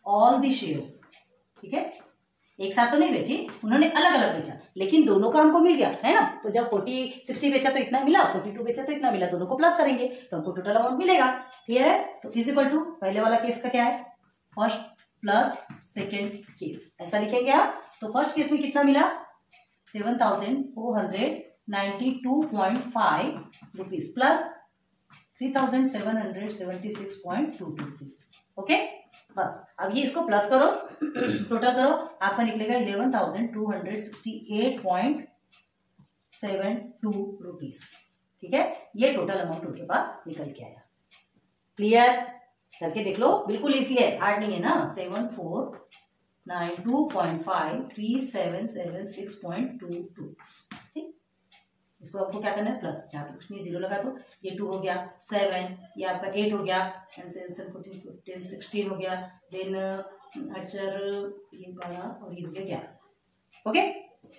all the shares, ठीक है। एक साथ तो नहीं बेची उन्होंने, अलग अलग बेचा, लेकिन दोनों का हमको मिल गया है ना। तो जब 60 बेचा तो इतना मिला, 42 बेचा तो इतना मिला, दोनों को प्लस करेंगे तो हमको टोटल अमाउंट मिलेगा। क्लियर है? तो इज इक्वल टू, पहले वाला केस का क्या है, फर्स्ट प्लस सेकेंड केस, ऐसा लिखेंगे आप। तो फर्स्ट केस में कितना मिला, 7492.5 रुपीज प्लस 3776.22 रुपीज। ओके, बस अब ये इसको प्लस करो, टोटल करो, आपका निकलेगा 11,268.72 रुपीज, ठीक है। ये टोटल अमाउंट उनके पास निकल के आया। क्लियर? करके देख लो, बिल्कुल इजी है, हार्ड नहीं है ना। 7492.5 3776.22, ठीक। इसको आपको क्या करना है, प्लस, जहाँ पे कुछ नहीं जीरो लगा तो ये 2 हो गया, 7, ये आपका 8 हो गया, 14, 15, 16 हो गया, देन 8 ये 12 और ये हो गया 11। ओके,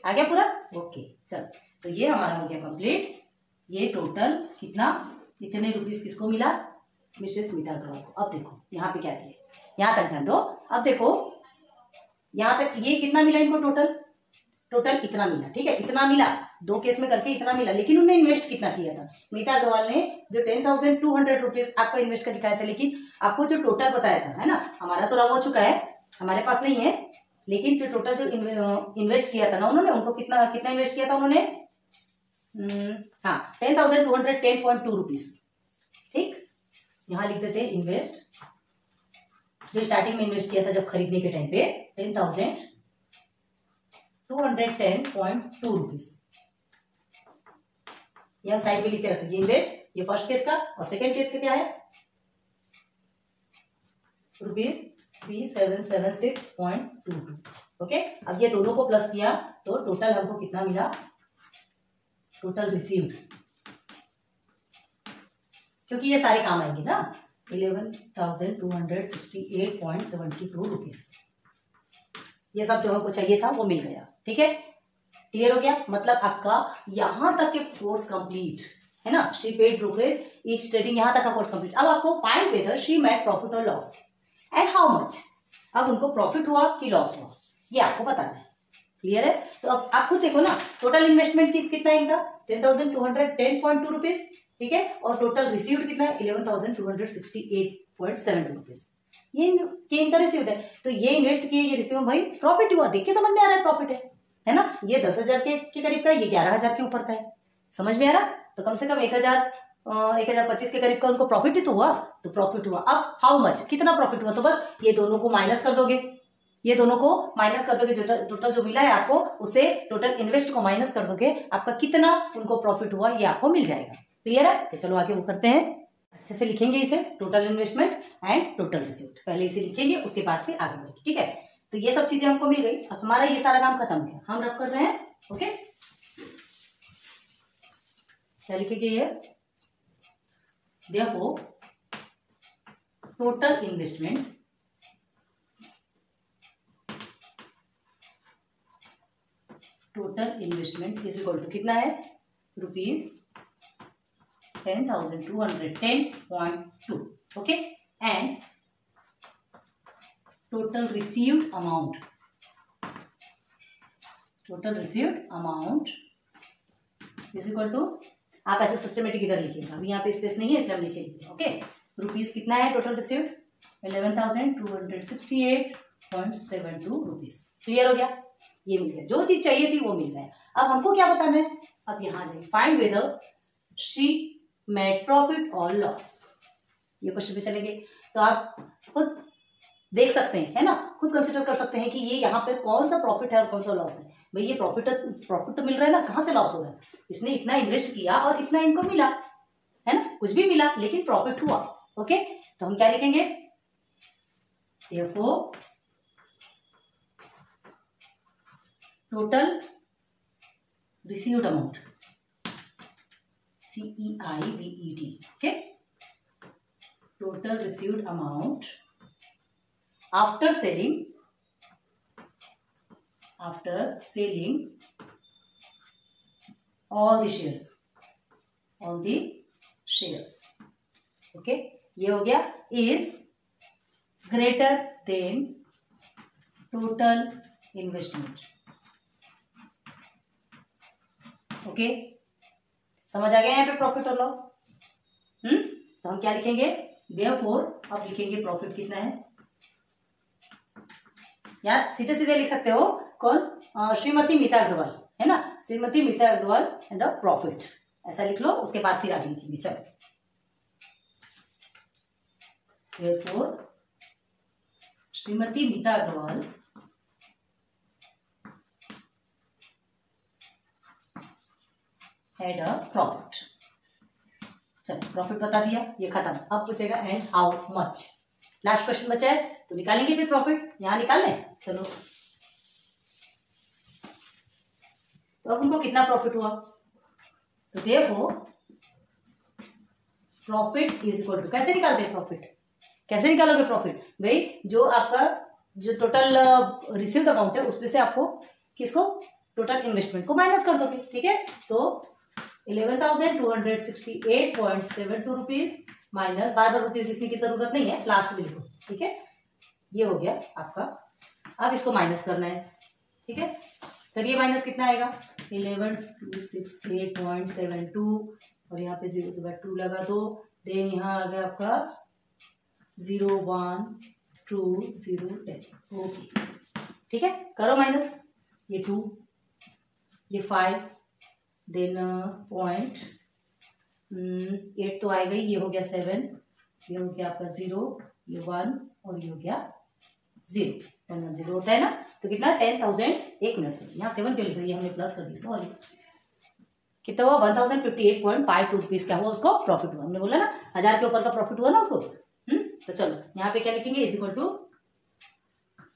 आ गया पूरा? ओके, चल, तो ये हमारा हो गया कंप्लीट। ये टोटल कितना, इतने रुपीस किसको मिला, मिसेस मीता अग्रवाल को। अब देखो यहाँ पे क्या दिए, यहाँ तक ध्यान दो। अब देखो यहाँ तक ये कितना मिला इनको, टोटल इतना मिला, ठीक है, इतना मिला, 2 केस में करके इतना मिला। लेकिन उन्होंने इन्वेस्ट कितना किया था, मीता अग्रवाल ने जो 10,200 रुपीज आपका इन्वेस्ट कर दिखाया था, लेकिन आपको जो टोटल बताया था, है ना, हमारा तो रवा हो चुका है, हमारे पास नहीं है, लेकिन जो टोटल जो इन्वेस्ट किया था ना उन्होंने, उनको कितना इन्वेस्ट किया था उन्होंने, हाँ 10,210.2 रुपीज, ठीक। यहाँ लिख देते हैं इन्वेस्ट, जो स्टार्टिंग में इन्वेस्ट किया था जब खरीदने के टाइम पे, 10,210.2 रुपीज। ये हम साइड में लिख के रखेंगे इन्वेस्ट, ये फर्स्ट केस का, और सेकेंड केस का क्या है, रुपीज 3776.22। ओके, अब ये दोनों को प्लस किया तो टोटल हमको कितना मिला, टोटल रिसीव्ड, क्योंकि ये सारे काम आएंगे ना। 11,268.72 रुपीज, ये सब जो हमको चाहिए था वो मिल गया। ठीक है, क्लियर हो गया। मतलब आपका यहां तक के कोर्स कंप्लीट है ना। She paid brokerage each trading, यहां तक का कोर्स कंप्लीट। अब आपको find whether she made profit और लॉस एंड हाउ मच। अब उनको प्रॉफिट हुआ कि लॉस हुआ ये आपको बताना है। क्लियर है। तो अब आप खुद देखो ना, टोटल इन्वेस्टमेंट कितना है इनका 10,210.2 रुपीज। ठीक है, और टोटल रिसीव्ड कितना है 11,268.72 रुपीज। ये इनका रिसीव्ड है। तो ये इन्वेस्ट किए, ये रिसीव, भाई प्रॉफिट हुआ। देख के समझ में आ रहा है प्रॉफिट है ना। ये 10,000 के करीब का है, ये 11,000 के ऊपर का है। समझ में आ रहा। तो कम से कम 1,025 के करीब का उनको प्रॉफिट ही तो हुआ। तो प्रॉफिट हुआ। अब हाउ मच, कितना प्रॉफिट हुआ, तो बस ये दोनों को माइनस कर दोगे। ये दोनों को माइनस कर दोगे, टोटल जो मिला है आपको उसे टोटल इन्वेस्ट को माइनस कर दोगे, आपका कितना उनको प्रॉफिट हुआ ये आपको मिल जाएगा। क्लियर है। तो चलो आगे वो करते हैं। अच्छे से लिखेंगे इसे, total investment and total received. पहले इसे लिखेंगे, उसके बाद फिर आगे बढ़ेंगे। ठीक है, तो ये सब चीजें हमको मिल गई। अब हमारा ये सारा काम खत्म गया, हम रब कर रहे हैं। ओके, क्या लिखेंगे ये, देखो total investment is equal to कितना है ₹10,210.2। Okay, and total received amount is equal to, आप ऐसे सिस्टमेटिक इधर लिखिएगा। अभी यहाँ पे स्पेस नहीं है इसलिए हम नीचे लिखे। ओके, रुपीज कितना है टोटल रिसीव्ड 11,268.72 रुपीज। क्लियर हो गया। ये मिल गया, जो चीज चाहिए थी वो मिल गया। अब हमको क्या बताना है, अब यहाँ जाइए, find whether she made profit और लॉस। ये क्वेश्चन पे चलेंगे। तो आप खुद देख सकते हैं, है ना, खुद कंसिडर कर सकते हैं कि ये यहाँ पे कौन सा प्रॉफिट है और कौन सा लॉस है। भाई ये प्रॉफिट तो मिल रहा है ना, कहाँ से लॉस हो रहा है। इसने इतना इन्वेस्ट किया और इतना इनको मिला, है ना, कुछ भी मिला लेकिन प्रॉफिट हुआ। ओके, तो हम क्या लिखेंगे, देखो total received amount, CEIVED। Okay, total received amount after selling all the shares। Okay, ये हो गया, is greater than total investment. Okay, समझ आ गया यहाँ पे प्रॉफिट और लॉस। तो हम क्या लिखेंगे, देयरफॉर, अब लिखेंगे प्रॉफिट कितना है। यार सीधे सीधे लिख सकते हो, कौन, श्रीमती मीता अग्रवाल, है ना, श्रीमती मीता अग्रवाल एंड प्रॉफिट, ऐसा लिख लो। उसके बाद फिर आगे लिखेंगे। चलो, therefore Shrimati Meeta Agarwal had a profit. चलो, प्रॉफिट बता दिया, ये खत्म। अब पूछेगा and how much. Last question बचा है, तो निकालेंगे फिर प्रॉफिट। यहां निकाल लें। चलो, तो अब उनको कितना प्रॉफिट हुआ, तो देखो प्रॉफिट इज इक्वल टू, कैसे निकालते हैं प्रॉफिट, कैसे निकालोगे प्रॉफिट, भाई जो आपका जो टोटल रिसीव्ड अमाउंट है उसमें से आपको किसको, टोटल इन्वेस्टमेंट को माइनस कर दोगे। ठीक है, तो 11,268.72 रुपीज माइनस, बार रुपीज लिखने की जरूरत नहीं है, लास्ट में लिखो। ठीक है, ये हो गया आपका। अब इसको माइनस करना है। ठीक है, करिए, माइनस कितना आएगा 11,268.72 और यहाँ पे 0 के बाद 2 लगा दो, देन यहाँ आ गया आपका 0 1 2 0 10। ओके, ठीक है, करो माइनस, ये 2, ये 5, देन 0.8 तो आ गई, ये हो गया 7, ये हो गया आपका 0, ये 1 और ये हो गया 0। 10 होता है ना, तो कितना 10,000। एक मिनट से यहाँ 7 क्यों लिख रही है, हमने प्लस कर दी, सॉरी। कितना हुआ 1,058.52 रुपीज का हुआ उसको प्रॉफिट हुआ। हमने बोला ना 1000 के ऊपर का प्रॉफिट हुआ ना उसको। तो चलो यहाँ पे क्या लिखेंगे, इज इक्वल टू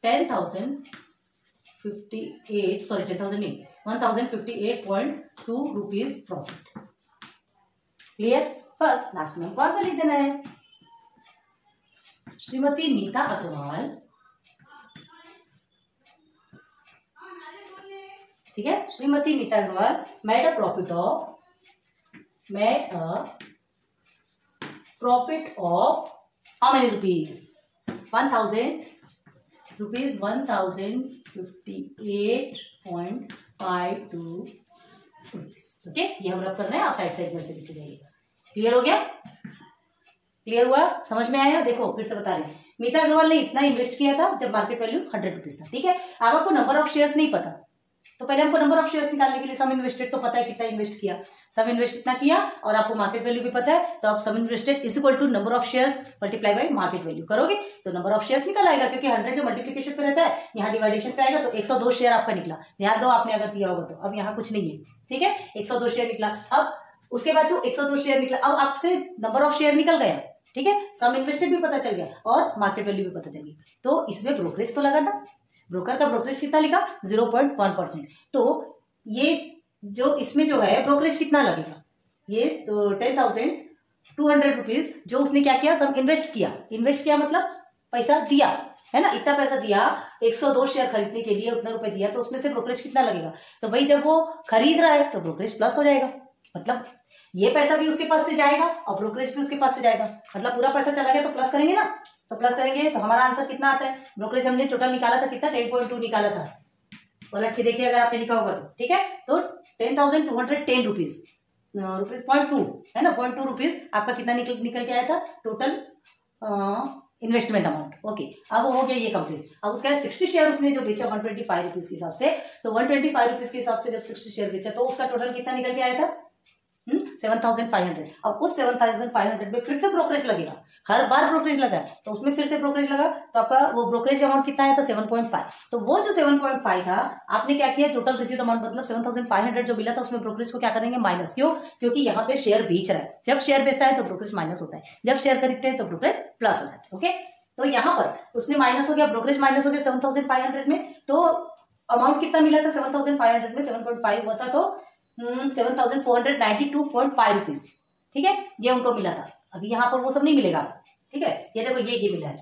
10,058, सॉरी 10,000 नहीं, 1058.2 रुपीज प्रॉफिट। क्लियर? बस लास्ट में हमको आंसर लिख देना है। श्रीमती नीता अग्रवाल, ठीक है, Shrimati Neeta Agarwal made a profit of how many rupees? 1000 rupees, 1058.52 rupees. Okay, ये हम रब करना है, आप साइड साइड में से लिख जाइएगा। क्लियर हो गया? क्लियर हुआ? समझ में आया? देखो फिर से बता रहे, मीता अग्रवाल ने इतना इन्वेस्ट किया था जब मार्केट वैल्यू 100 रुपीज था, ठीक है। अब आपको नंबर ऑफ शेयर्स नहीं पता, तो पहले हमको नंबर ऑफ शेयर्स निकालने के लिए सम इन्वेस्टेड तो पता है कितना इन्वेस्ट किया, सम इन्वेस्ट इतना किया, और आपको मार्केट वैल्यू भी पता है, तो आप sum invested is equal to number of shares multiply by market value करोगे तो नंबर ऑफ शेयर्स निकल आएगा, क्योंकि 100 जो मल्टीप्लिकेशन पे रहता है यहाँ डिवाइडेशन पे आएगा, तो 102 शेयर आपका निकला। ध्यान दो, आपने अगर दिया होगा तो। अब यहाँ कुछ नहीं है, ठीक है, 102 शेयर निकला। अब उसके बाद जो 102 शेयर निकला, अब आपसे नंबर ऑफ शेयर निकल गया, ठीक है, सम इन्वेस्टेड भी पता चल गया और मार्केट वैल्यू भी पता चल गई, तो इसमें ब्रोकरेज तो लगा ना, ब्रोकर का ब्रोकरेज कितना लिखा? 0.1%। तो ये जो इसमें जो है ब्रोकरेज कितना लगेगा? ये तो 10,200 रुपीज जो उसने क्या किया? सम इन्वेस्ट किया। इन्वेस्ट किया मतलब पैसा दिया, है ना, इतना पैसा दिया 102 शेयर खरीदने के लिए, उतना रुपए दिया, तो उसमें से ब्रोकरेज कितना लगेगा? तो भाई जब वो खरीद रहा है तो ब्रोकरेज प्लस हो जाएगा, मतलब ये पैसा भी उसके पास से जाएगा और ब्रोकरेज भी उसके पास से जाएगा, मतलब पूरा पैसा चला गया तो प्लस करेंगे ना, तो प्लस करेंगे तो हमारा आंसर कितना आता है? ब्रोकरेज हमने टोटल निकाला था कितना? 10.2 निकाला था, पलट के देखिए अगर आपने लिखा होगा तो, ठीक है। तो 10,210 रुपीज, 0.2 है ना, 0.2 रुपीज आपका कितना निकल के आया था टोटल इन्वेस्टमेंट अमाउंट। ओके, अब हो गया ये कंप्लीट। अब उसका 60 शेयर उसने जो बेचा 125 रुपीज के हिसाब से, तो 125 रुपीज के हिसाब से जब 60 शेयर बेचा तो उसका टोटल कितना निकल के आया था? 7,500। अब उस 7,500 में फिर से ब्रोकरेज लगेगा, हर बार ब्रोकरेज लगा है तो उसमें फिर से ब्रोकरेज लगा, तो आपका वो ब्रोकरेज अमाउंट कितना आया था? 7.5। तो वो जो 7.5 था, आपने क्या किया? टोटल रिसीव्ड अमाउंट मतलब 7,500 जो मिला था उसमें ब्रोकरेज को क्या करेंगे? माइनस। क्यों? क्योंकि यहाँ पे शेयर बेच रहा है, जब शेयर बेचता है तो ब्रोकरेज माइनस होता है, जब शेयर खरीदते हैं तो ब्रोकरेज प्लस हो जाता है। ओके, तो यहाँ पर उसने माइनस हो गया, ब्रोकरेज माइनस हो गया 7,500 में, तो अमाउंट कितना मिला था? 7,500 में 7.5 हुआ था तो 7,492.5 रुपीज, ठीक है, ये उनको मिला था। अभी यहाँ पर वो सब नहीं मिलेगा, ठीक है, ये देखो ये मिला है।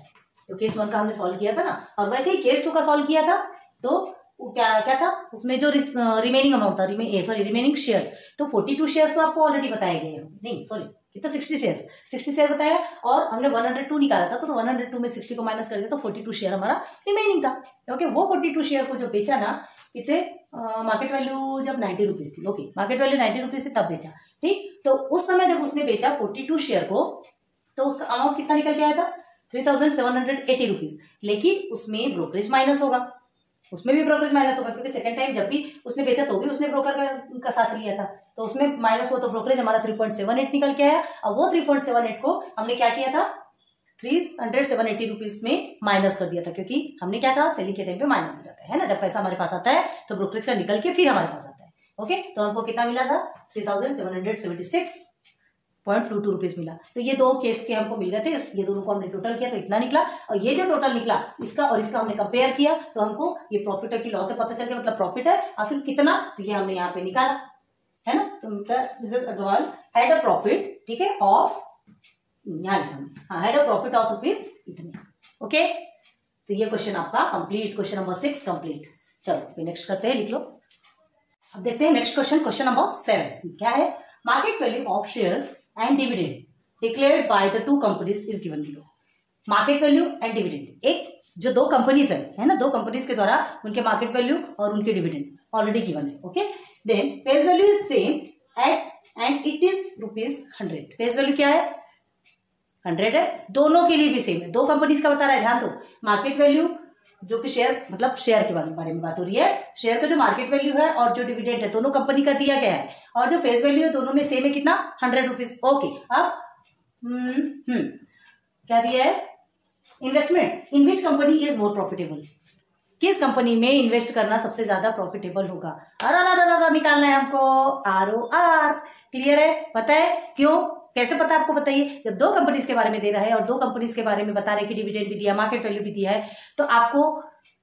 तो केस 1 का हमने सॉल्व किया था ना, और वैसे ही केस 2 का सॉल्व किया था, तो क्या था उसमें जो रिमेनिंग अमाउंट था, रिमेनिंग शेयर्स, तो 42 शेयर्स तो आपको ऑलरेडी बताए गए हैं, नहीं सॉरी कितना 60 शेयर बताया, और हमने 102 निकाला था, तो 102 में 60 को माइनस कर दिया तो 42 शेयर हमारा रिमेनिंग था। ओके, वो 42 शेयर को जो बेचा ना, कितने मार्केट वैल्यू जब 90 रुपीज थी, ओके, मार्केट वैल्यू 90 रुपीज थी तब बेचा, ठीक। तो उस समय जब उसने बेचा 42 शेयर को, तो उसका अमाउंट कितना निकल के आया था? 3,780 रुपीज। लेकिन उसमें ब्रोकरेज माइनस होगा, उसमें भी ब्रोकरेज माइनस होगा, क्योंकि सेकंड टाइम जब भी उसने बेचा तो भी उसने ब्रोकर का साथ लिया था, तो उसमें माइनस हुआ, तो ब्रोकरेज हमारा 3.78 निकल के आया। और वो 3.78 को हमने क्या किया था? 3,780 रुपीज में माइनस कर दिया था, क्योंकि हमने क्या कहा? सेलिंग के टाइम पे माइनस हो जाता है ना, जब पैसा हमारे पास आता है तो ब्रोकरेज का निकल के फिर हमारे पास आता है। ओके, तो हमको कितना मिला था? 3,776.22 रुपीज मिला। तो ये दो केस के हमको मिल गए थे, ये दोनों को हमने टोटल किया तो इतना निकला, और ये जो टोटल निकला इसका और इसका हमने कंपेयर किया तो हमको ये प्रॉफिट है कि लॉस है पता चल गया, मतलब प्रॉफिट है, और फिर कितना, तो ये हमने यहाँ पे निकाला, है ना। तो Mrs Agarwal had a profit, ठीक है, ऑफ, यहाँ लिखा हमने, हाँ, had a profit of rupees इतने। ओके, तो ये क्वेश्चन आपका कंप्लीट, क्वेश्चन नंबर 6 कंप्लीट। चलो नेक्स्ट करते हैं, लिख लो। अब देखते हैं नेक्स्ट क्वेश्चन नंबर 7 क्या है? Market value of shares and dividend declared by the two companies is given below. Market value and dividend, एक जो दो कंपनीज है ना, दो कंपनीज के द्वारा उनके मार्केट वैल्यू और उनके डिविडेंड ऑलरेडी गिवन है। Okay, then face value is same at and it is ₹100। Face value क्या है? 100 है, दोनों के लिए भी सेम है, दो कंपनीज का बता रहा है, ध्यान दो। मार्केट वैल्यू जो कि शेयर, मतलब शेयर के बारे में बात हो रही है, शेयर का जो मार्केट वैल्यू है और जो डिविडेंड है दोनों कंपनी का दिया गया है, और जो फेस वैल्यू है दोनों में सेम है, कितना? 100 रुपीज। ओके, अब क्या दिया है? Investment in which company is more profitable, किस कंपनी में इन्वेस्ट करना सबसे ज्यादा प्रॉफिटेबल होगा? अरे निकालना है हमको, ROR। क्लियर है? पता है क्यों? कैसे पता आपको बताइए? जब दो कंपनीज के बारे में दे रहा है और दो कंपनीज के बारे में बता रहे हैं कि डिविडेंड भी दिया, मार्केट वैल्यू भी दिया है, तो आपको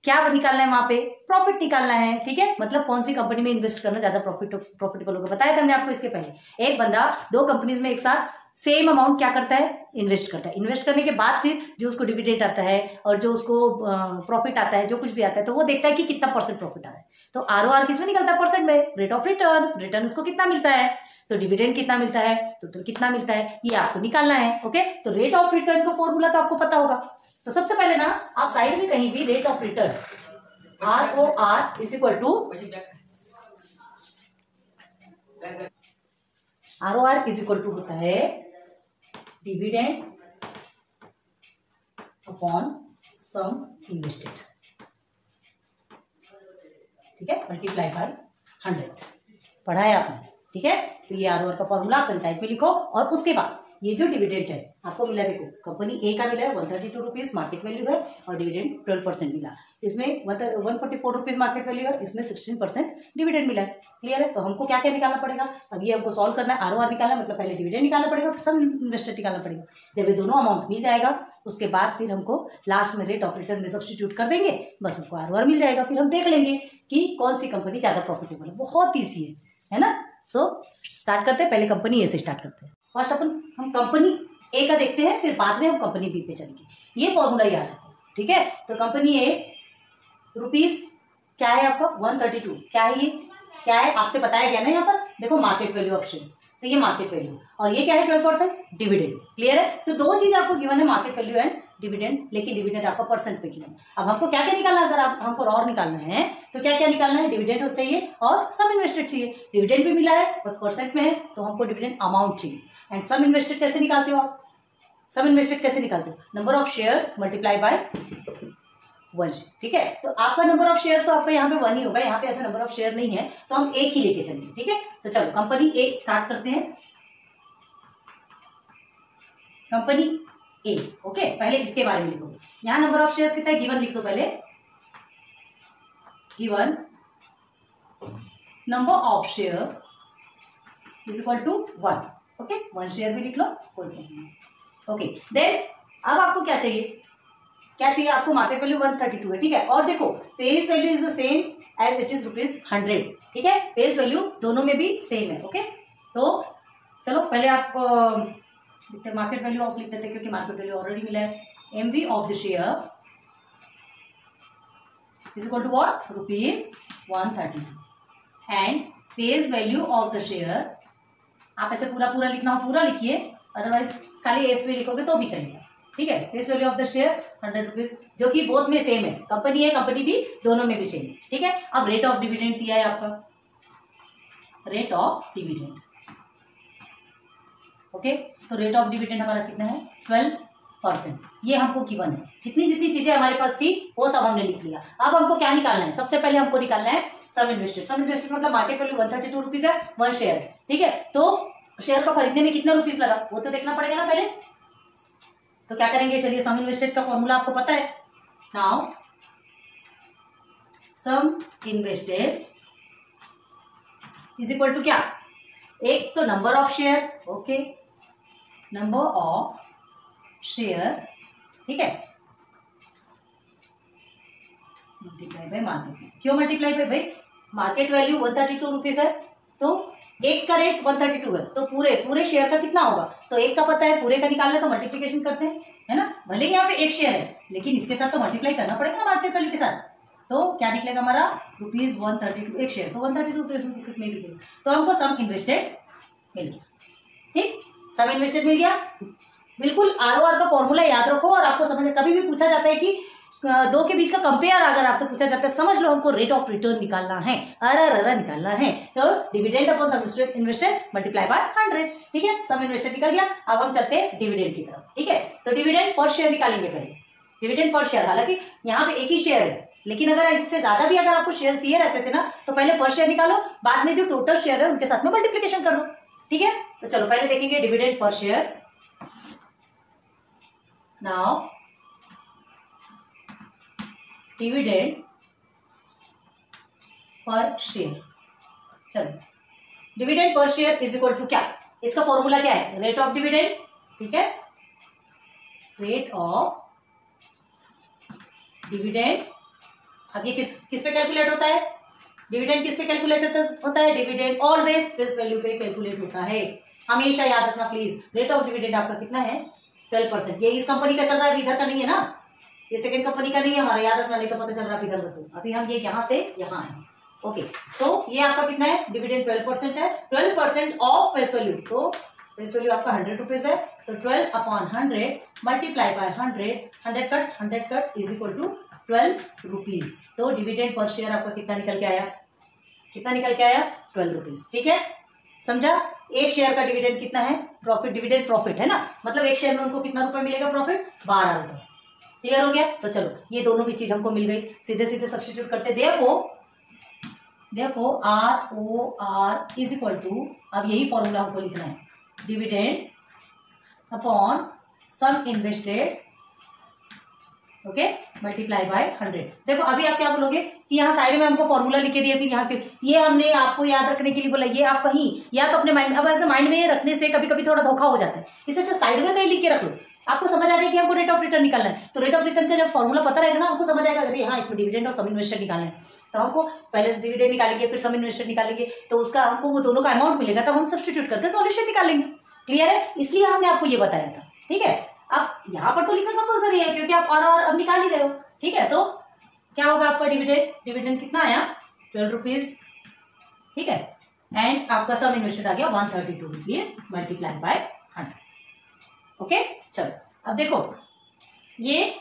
क्या निकालना है वहां पे, प्रॉफिट निकालना है, ठीक है। मतलब कौन सी कंपनी में इन्वेस्ट करना ज्यादा प्रॉफिटेबल होगा, बताया था हमने आपको इसके पहले। एक बंदा दो कंपनीज में एक साथ सेम अमाउंट क्या करता है, इन्वेस्ट करता है। इन्वेस्ट करने के बाद फिर जो उसको डिविडेंड आता है और जो उसको प्रॉफिट आता है, जो कुछ भी आता है, तो वो देखता है कि कितना परसेंट प्रॉफिट आ रहा है। तो ROR किसमें निकलता है, परसेंट में, रेट ऑफ रिटर्न। रिटर्न उसको कितना मिलता है, तो डिविडेंड कितना मिलता है, टोटल कितना मिलता है, ये आपको निकालना है। ओके, तो रेट ऑफ रिटर्न का फॉर्मूला तो आपको पता होगा। तो सबसे पहले ना आप साइड में कहीं भी rate of return ROR is equal to ROR is equal to होता है डिविडेंड अपॉन सम इन्वेस्टेड, ठीक है, मल्टीप्लाई बाय 100। पढ़ा है आपने, ठीक है। तो ये ROR का फॉर्मूला आप साइड में लिखो, और उसके बाद ये जो डिविडेंड है आपको मिला, देखो कंपनी ए का मिला है 132 रुपीज मार्केट वैल्यू है, और डिविडेंड 12% मिला। इसमें 144 रुपीज मार्केट वैल्यू है, इसमें 16% डिविडेंड मिला है। क्लियर है। तो हमको क्या क्या निकालना पड़ेगा, अब ये हमको सॉल्व करना है। ROR निकालना मतलब पहले डिविडेंड निकालना पड़ेगा, फिर सम इन्वेस्टेड निकालना पड़ेगा। जब ये दोनों अमाउंट मिल जाएगा उसके बाद फिर हमको लास्ट में रेट ऑफ रिटर्न में सब्सटीट्यूट कर देंगे, बस हमको ROR मिल जाएगा। फिर हम देख लेंगे कि कौन सी कंपनी ज्यादा प्रॉफिटेबल है। बहुत ईजी है ना। सो स्टार्ट करते हैं, पहले कंपनी ए से स्टार्ट करते हैं। फर्स्ट हम कंपनी ए का देखते हैं, फिर बाद में हम कंपनी बी पे चलेंगे। ये फॉर्मूला याद रखो, ठीक है। तो कंपनी ए रुपीज क्या है आपका 132, क्या है ये, क्या है आपसे बताया गया ना यहाँ पर, देखो मार्केट वैल्यू ऑफ शेयर्स, तो ये मार्केट वैल्यू, और ये क्या है 12% डिविडेंड। क्लियर है। तो दो चीज आपको गिवन है, मार्केट वैल्यू एंड डिविडेंड, लेकिन डिविडेंड आपका परसेंट पे गिवन है। अब हमको क्या क्या निकालना है, अगर आप हमको ROR निकालना है तो क्या क्या निकालना है, डिविडेंड चाहिए और सम इन्वेस्टेड चाहिए। डिविडेंड भी मिला है और परसेंट में है, तो हमको डिविडेंड अमाउंट चाहिए। एंड सम इन्वेस्टेड कैसे निकालते हो आप, सम इन्वेस्टेड कैसे निकालते हो, number of shares multiply bye 1, ठीक है। तो आपका नंबर ऑफ शेयर्स तो आपका यहाँ पे 1 ही होगा, यहाँ पे ऐसा नंबर ऑफ शेयर नहीं है, तो हम एक ही लेके चलेंगे, ठीक है। तो चलो कंपनी ए स्टार्ट करते हैं। कंपनी ए, ओके, पहले इसके बारे में लिखो। यहाँ नंबर ऑफ शेयर्स कितना है, गिवन लिख दो पहले, given number of share is equal to 1, okay, 1 share भी लिख लो, कोई नहीं। ओके, देन अब आपको क्या चाहिए, क्या चाहिए आपको, मार्केट वैल्यू 132 है, ठीक है। और देखो face value is the same as it is ₹100, ठीक है। फेस वैल्यू दोनों में भी सेम है, ओके। तो चलो पहले आप मार्केट वैल्यू ऑफ लिख देते हैं, क्योंकि मार्केट वैल्यू ऑलरेडी मिला है। MV of the share is equal to what, ₹132, and face value of the share, आप ऐसे पूरा पूरा लिखना हो पूरा लिखिए, अदरवाइज खाली FV लिखोगे तो भी चलेगा, ठीक है। Face value of the share ₹100, जो कि बोथ में सेम है, कंपनी है कंपनी भी, दोनों में भी सेम है, ठीक है। अब रेट ऑफ डिविडेंड दिया है आपका, रेट ऑफ डिविडेंड, ओके। तो रेट ऑफ डिविडेंड हमारा कितना है, 12%, ये हमको गिवन है। जितनी जितनी चीजें हमारे पास थी वो सब हमने लिख लिया। अब हमको क्या निकालना है, सबसे पहले हमको निकालना है सम इन्वेस्टेड। सम इन्वेस्टेड मतलब मार्केट वैल्यू 132 रुपीज है, 1 शेयर है, ठीक है। तो शेयर को खरीदने में कितना रुपीज लगा वो तो देखना पड़ेगा ना पहले। तो क्या करेंगे, चलिए सम इन्वेस्टेड का फॉर्मूला आपको पता है। Now sum invested is equal to क्या, एक तो number of share, okay, number of share, ठीक है, मल्टीप्लाई बाय मार्केट। क्यों मल्टीप्लाई बाय, भाई मार्केट वैल्यू 132 रुपीज है, तो एक का रेट 132 है, तो पूरे पूरे शेयर का कितना होगा, तो एक का पता है, पूरे का निकालना है तो मल्टीप्लिकेशन करते हैं, है ना। भले ही यहाँ पे एक शेयर है, लेकिन इसके साथ तो मल्टीप्लाई करना पड़ेगा ना मार्केट वैल्यू के साथ। तो क्या निकलेगा हमारा, ₹132, एक शेयर तो 132 रुपीज में भी। तो हमको सम इन्वेस्टेड मिल गया, ठीक, सम इन्वेस्टेड मिल गया। बिल्कुल ROR का फॉर्मूला याद रखो, और आपको समझ, कभी भी पूछा जाता है कि दो के बीच का कंपेयर अगर आपसे पूछा जाता है, समझ लो हमको रेट ऑफ रिटर्न निकालना है, RRR निकालना है, तो dividend upon sum invested multiply by 100, ठीक है। सम इन्वेस्टेड निकल गया। अब हम चलते हैं डिविडेंड की तरफ, ठीक है। तो डिविडेंड पर शेयर निकालेंगे पहले, डिविडेंड पर शेयर, हालांकि यहाँ पे एक ही शेयर है, लेकिन अगर इससे ज्यादा भी अगर आपको शेयर्स दिए रहते थे ना, तो पहले पर शेयर निकालो, बाद में जो टोटल शेयर है उनके साथ में मल्टीप्लिकेशन कर दो, ठीक है। तो चलो पहले देखेंगे dividend per share. Now dividend per share, चलो dividend per share is equal to क्या, इसका फॉर्मूला क्या है, रेट ऑफ डिविडेंड, ठीक है, रेट ऑफ डिविडेंड अब ये किस पे कैलकुलेट होता है? डिविडेंड किस पे कैलकुलेट होता है? डिविडेंड ऑलवेज फेस वैल्यू पे कैलकुलेट होता है, हमेशा याद रखना प्लीज। रेट ऑफ डिविडेंड आपका कितना है? 12%। ये इस कंपनी का चल रहा है, अभी इधर का नहीं है ना, ये सेकंड कंपनी का नहीं है हमारा, याद रखना, नहीं तो पता चल रहा है इधर तो अभी हम ये यहाँ से यहाँ है। ओके, तो ये आपका कितना है? डिविडेंड 12% है, 12% ऑफ फेस वैल्यू। तो फेस वैल्यू आपका 100 रुपीज है, तो 12/100 multiply by 100 cut is equal to 12 rupees. तो डिविडेंड पर शेयर आपका कितना निकल के आया? कितना निकल के आया? 12 रुपीज। ठीक है, समझा? एक शेयर का डिविडेंड कितना है? प्रॉफिट, डिविडेंड प्रॉफिट है ना, मतलब एक शेयर में उनको कितना रुपए मिलेगा? प्रॉफिट 12 रुपए। क्लियर हो गया? तो चलो ये दोनों भी चीज हमको मिल गई, सीधे सीधे सब्स्टिट्यूट करते। Therefore ROR is equal to, अब यही फॉर्मूला हमको लिखना है, dividend upon sum invested, okay, multiply by 100। देखो अभी आप क्या बोलोगे कि यहाँ साइड में हमको फॉर्मूला लिख के दिया, फिर यहाँ के ये हमने आपको याद रखने के लिए बोला, ये आप कहीं या तो अपने माइंड, अब ऐसे माइंड में रखने से कभी कभी थोड़ा धोखा हो जाता है, इससे अच्छा साइड में कहीं लिख के रख लो, आपको समझ आ गया कि हमको रेट ऑफ रिटर्न निकालना है। तो रेट ऑफ रिटर्न का जब फॉर्मूला पता रहेगा ना, आपको समझ आएगा अरे हाँ इसमें डिविडेंड और सम इन्वेस्टेड निकालना है, तो हमको पहले से डिविडेंड निकालेंगे, फिर सम इन्वेस्टेड निकालेंगे, तो उसका हमको वो दोनों का अमाउंट मिलेगा, तब हम सब्स्टिट्यूट करके सॉल्यूशन निकालेंगे। क्लियर है? इसलिए हमने आपको ये बताया था। ठीक है, अब यहाँ पर तो लिखना कंपल्सरी है क्योंकि आप और अब निकाल ही रहे हो। ठीक है, तो क्या होगा आपका डिविडेंड कितना आया? 12 रुपीज। ठीक है, एंड आपका सम इन्वेस्टेड आ गया 132 रुपीज मल्टीप्लाई बाय 100। ओके, चलो अब देखो ये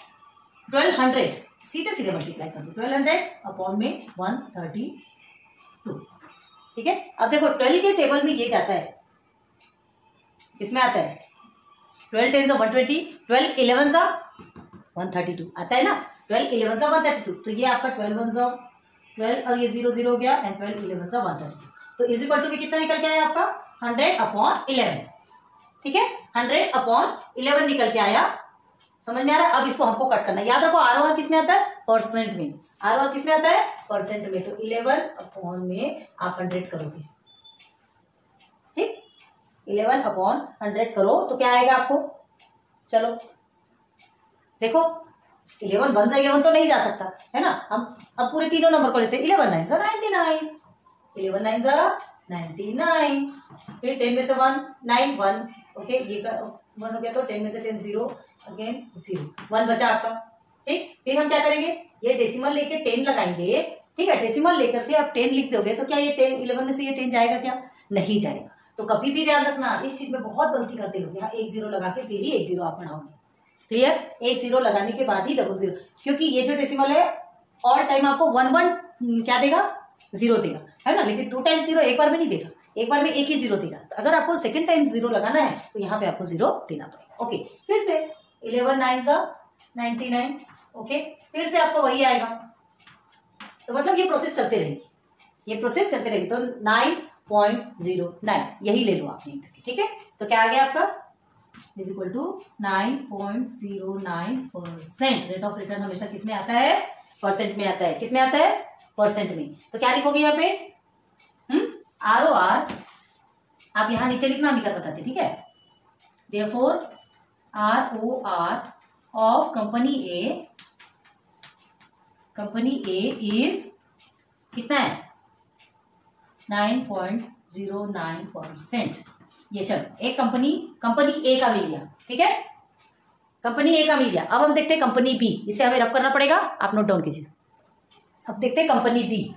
1200 सीधे सीधे मल्टीप्लाई कर दो, 1200 अपॉन में 132। ठीक है, अब देखो 12 के टेबल में ये जाता है, किसमें आता है? 12 10 120, 12 11 132 आता है ना, 12 11 132। तो ये आपका 12 12 और ये 0 0 हो गया, एंड 12 11 132। तो इज इक्वल टू भी कितना निकल के आया आपका? 100/11। ठीक है, 100/11 निकल के आया। समझ में आ रहा है? अब इसको हमको कट करना है। याद रखो ROR किस में आता है? परसेंट में। ROR किस में आता है? परसेंट में। तो 11 में आप 100 करोगे। ठीक, 11/100 करो तो क्या आएगा आपको? चलो देखो 11 1 से 11 तो नहीं जा सकता है ना, हम अब पूरे तीनों नंबर को लेते हैं। 11 9 99, 11 9 99, फिर 10 में से 1 9 1, ओके ये 1 हो गया, तो 10 में से 10 0, अगेन 0 1 बचा आपका। ठीक, फिर हम क्या करेंगे? ये डेसिमल लेके 10 लगाएंगे। ठीक है, डेसिमल लेकर के आप 10 लिख दोगे तो क्या ये 10 11 में से ये 10 जाएगा? क्या नहीं जाएगा। तो कभी भी ध्यान रखना, इस चीज में बहुत गलती करते लोग, यहाँ 1 0 लगा के फिर ही 1 0 आप बढ़ाओगे। क्लियर? 1 0 लगाने के बाद ही 0 0, क्योंकि ये जो डेसिमल है ऑल टाइम आपको 1 1 क्या देगा? 0 देगा, है ना, लेकिन 2 टाइम्स 0 एक बार में नहीं देगा, एक बार में एक ही 0 देगा। तो अगर आपको सेकंड टाइम 0 लगाना है तो यहाँ पे आपको 0 देना पड़ेगा। ओके, फिर से 11 9 99, ओके, फिर से आपको वही आएगा। तो मतलब ये प्रोसेस चलते रहेगी, ये प्रोसेस चलते रहेगी। तो 9.09 यही ले लो आपने। ठीक है, तो क्या आ गया आपका? Is equal to 9.09%। Rate of return हमेशा किस में आता है? परसेंट में आता है। किस में आता है? परसेंट में। तो क्या लिखोगे यहाँ पे? ROR आप यहाँ नीचे लिखना, हम इधर बताते। ठीक है, therefore ROR of company A is कितना है? 9.09%। ये चलो एक कंपनी ए का मिल गया। ठीक है, कंपनी ए का मिल गया। अब हम देखते हैं कंपनी बी, इसे हमें रब करना पड़ेगा, आप नोट डाउन कीजिए। अब देखते हैं कंपनी बी,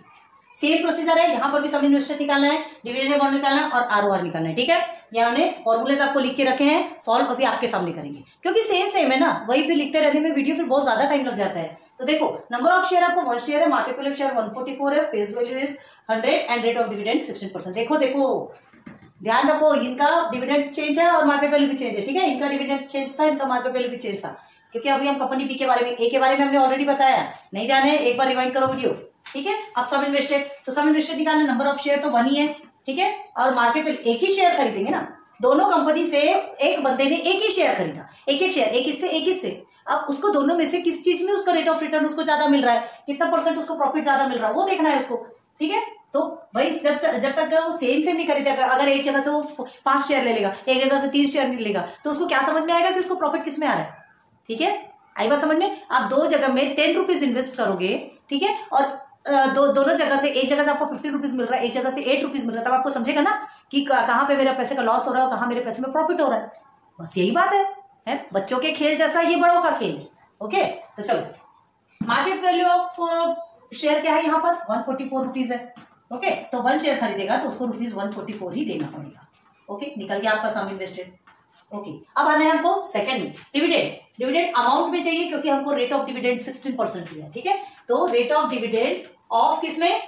सेम प्रोसीजर है, यहाँ पर भी सब इन्वेस्टर निकालना है, डिविडेंड अमाउंट निकालना है और ROR निकालना है। ठीक है, यहाँ हमने फॉर्मूलेस आपको लिख के रखे हैं, सॉल्व अभी आपके सामने करेंगे, क्योंकि सेम है ना, वही भी लिखते रहने में वीडियो फिर बहुत ज्यादा टाइम लग जाता है। तो देखो नंबर ऑफ शेयर आपको 1 शेयर है, मार्केट वैल्यू शेयर 144 है, face value is 100 and rate of dividend 16%। देखो ध्यान रखो, इनका डिविडेंड चेंज है और मार्केट वैल्यू भी चेंज है। ठीक है, इनका डिविडेंड चेंज था, इनका मार्केट वैल्यू भी चेंज था, क्योंकि अभी हम कंपनी बी के बारे में, ए के बारे में हमने ऑलरेडी बताया, नहीं ध्यान है एक बार रिवाइंड करो वीडियो। ठीक है, अब सम इन्वेस्टेड, तो सम इन्वेस्टेड निकालना, नंबर ऑफ शेयर तो 1 ही है। ठीक है, और मार्केट वैल्यू, एक ही शेयर खरीदेंगे ना, दोनों कंपनी से एक बंदे ने एक ही शेयर खरीदा, एक शेयर, एक इससे। अब उसको दोनों में से किस चीज में उसका रेट ऑफ रिटर्न उसको ज्यादा मिल रहा है, कितना परसेंट उसको प्रॉफिट ज्यादा मिल रहा है, वो देखना है उसको। ठीक है, तो भाई जब तक वो सेम नहीं खरीदेगा, अगर एक जगह से वो 5 शेयर ले लेगा, एक जगह से 3 शेयर ले लेगा, तो उसको क्या समझ में आएगा कि उसको प्रॉफिट किस में आ रहा है। ठीक है, आई बात समझ में? आप 2 जगह में 10 रुपीज इन्वेस्ट करोगे ठीक है। और दोनों जगह से, एक जगह से आपको 50 रुपीज मिल रहा है, एक जगह से 8 रुपीज मिल रहा है, तब आपको समझेगा ना कि कहाँ पे मेरे पैसे का लॉस हो रहा है और कहाँ मेरे पैसे में प्रॉफिट हो रहा है। बस यही बात है बच्चों के खेल जैसा ये बड़ों का खेल है। ओके, तो चलो मार्केट वैल्यू ऑफ शेयर क्या है यहाँ पर 144 रुपीज है। ओके, तो 1 शेयर खरीदेगा तो उसको रुपीज 144 ही देना पड़ेगा। ओके, निकल गया आपका सम इन्वेस्टेड। ओके, अब आना है हमको सेकंड में डिविडेंड। डिविडेंड अमाउंट में चाहिए क्योंकि हमको रेट ऑफ डिविडेंड 16% दिया है। ठीक है, तो रेट ऑफ डिविडेंड ऑफ किसमें,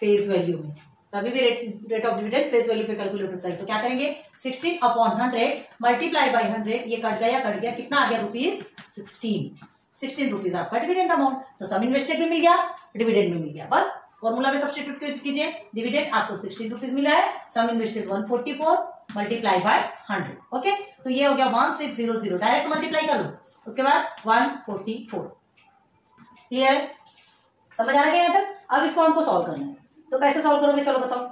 फेस वैल्यू में। कभी भी rate of dividend face value पे कैलकुलेट होता है, तो क्या करेंगे 16/100 मल्टीप्लाई बाई 100, ये कट गया कितना आ गया रुपीज 16 रुपीज आपका डिविडेंड अमाउंट। तो सम इन्वेस्टेड भी मिल गया, डिविडेंड भी मिल गया। बस फॉर्मूला में सब्स्टिट्यूट कीजिए, डिविडेंड आपको 16 रुपीज मिला है, सम इन्वेस्टेड 144 मल्टीप्लाई बाय 100। ओके, तो ये हो गया 1600, डायरेक्ट मल्टीप्लाई कर लो, उसके बाद 144। क्लियर है, समझ आ रहा है यहाँ तक। अब इसको हमको सॉल्व करना है, तो कैसे सॉल्व करोगे चलो बताओ।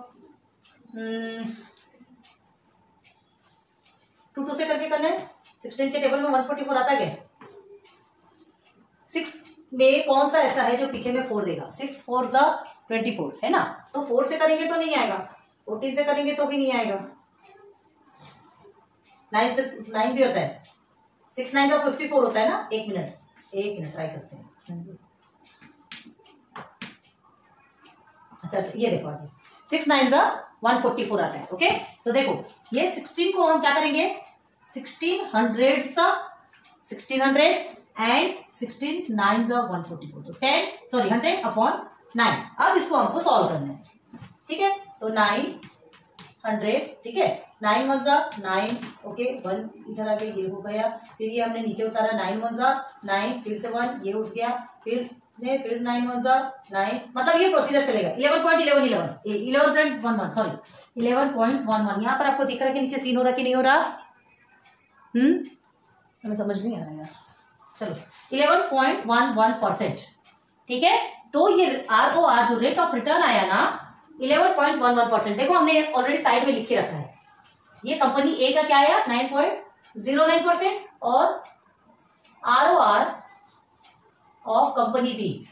2 से करके करना है। 16 के टेबल में 144 आता है क्या? 6 में कौन सा ऐसा है जो पीछे में 4 देगा? 6 4 जा 24 है ना, तो 4 से करेंगे तो नहीं आएगा, 14 से करेंगे तो भी नहीं आएगा, 9 भी होता है, 6 9 जा 54 होता है ना। एक मिनट ट्राई करते हैं। अच्छा, ये देखो आगे 6 9 जा 144 आता है। ओके, तो देखो ये 16 को हम क्या करेंगे, 1600 सा 1600 एंड 16 9 जा 144, तो 100/9। अब इसको हमको सॉल्व करना है। ठीक है, तो 900, ठीक है, 9 1 जा 9, ओके 1 इधर आ गया, ये हो गया, फिर ये हमने नीचे उतारा, 9 1 जा 9, फिर से 1 ये उठ गया, फिर 9 1 जा 9, मतलब ये प्रोसीजर चलेगा। 11.11 सॉरी 11.11 यहाँ पर आपको दिख रहा है कि नीचे सीन हो रहा कि नहीं हो रहा? हमें समझ नहीं आ रहा यार। चलो 11.11%, ठीक है। तो ये ROR जो रेट ऑफ रिटर्न आया ना 11.11%, देखो हमने ऑलरेडी साइड में लिख के रखा है। ये कंपनी ए का क्या आया 9.09% और ROR of company B